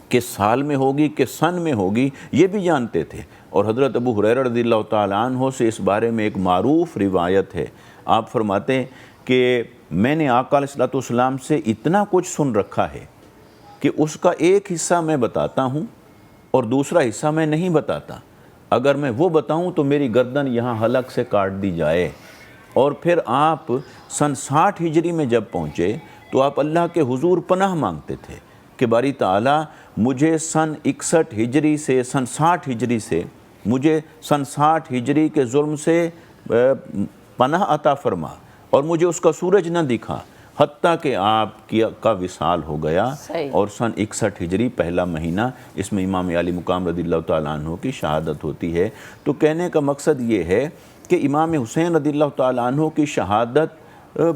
کس سال میں ہوگی، کس سن میں ہوگی، یہ بھی جانتے تھے۔ اور حضرت ابو ہریرہ رضی اللہ تعالیٰ عنہ سے اس بارے میں ایک معروف روایت ہے، آپ فرماتے ہیں کہ میں نے آقا علیہ الصلوۃ والسلام سے اتنا کچھ سن رکھا ہے کہ اس کا ایک حصہ میں بتاتا ہوں اور دوسرا حصہ میں نہیں بتاتا۔ اگر میں وہ بتاؤں تو میری گردن یہاں حلق سے کاٹ دی جائے۔ اور پھر آپ سن 60 ہجری میں جب پہنچے تو آپ اللہ کے حضور پناہ مانگتے تھے کہ باری تعالیٰ مجھے سن 61 ہجری سے سن 60 ہجری سے مجھے سن 60 ہجری کے ظلم سے پناہ عطا فرما اور مجھے اس کا سورج نہ دکھا، حتیٰ کہ آپ کا وصال ہو گیا اور سن 61 ہجری پہلا مہینہ اس میں امام علی مقام رضی اللہ تعالیٰ عنہ کی شہادت ہوتی ہے۔ تو کہنے کا مقصد یہ ہے کہ امام حسین رضی اللہ تعالیٰ عنہ کی شہادت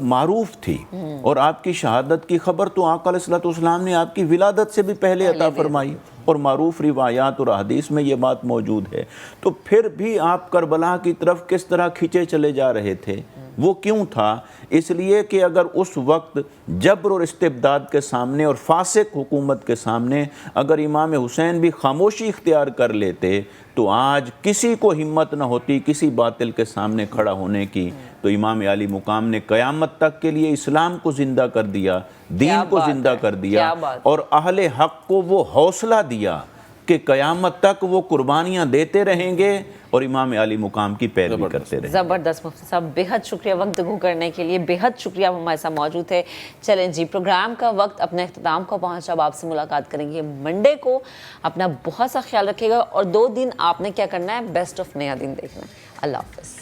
معروف تھی اور آپ کی شہادت کی خبر تو آقا علیہ الصلوۃ والسلام نے آپ کی ولادت سے بھی پہلے عطا فرمائی اور معروف روایات اور احادیث میں یہ بات موجود ہے۔ تو پھر بھی آپ کربلا کی طرف کس طرح کھینچے چلے جا رہے تھے؟ وہ کیوں تھا؟ اس لیے کہ اگر اس وقت جبر اور استبداد کے سامنے اور فاسق حکومت کے سامنے اگر امام حسین بھی خاموشی اختیار کر لیتے تو آج کسی کو ہمت نہ ہوتی کسی باطل کے سامنے کھڑا ہونے کی۔ تو امام علی مقام نے قیامت تک کے لیے اسلام کو زندہ کر دیا، دین کو زندہ کر دیا اور اہل حق کو وہ حوصلہ دیا کہ قیامت تک وہ قربانیاں دیتے رہیں گے اور امام علی مقام کی پیروی کرتے رہیں گے۔ زبردست مفتی صاحب، بے حد شکریہ وقت کرنے کے لیے، بے حد شکریہ ہمارے ساتھ موجود تھے۔ چلیں جی، پروگرام کا وقت اپنے اختتام کو پہنچا، اب آپ سے ملاقات کریں گے منڈے کو۔ اپنا بہت سا خیال رکھیے گا اور 2 دن آپ نے کیا کرنا ہے، بیسٹ آف نیا دن دیکھنا ہے۔ اللہ حافظ۔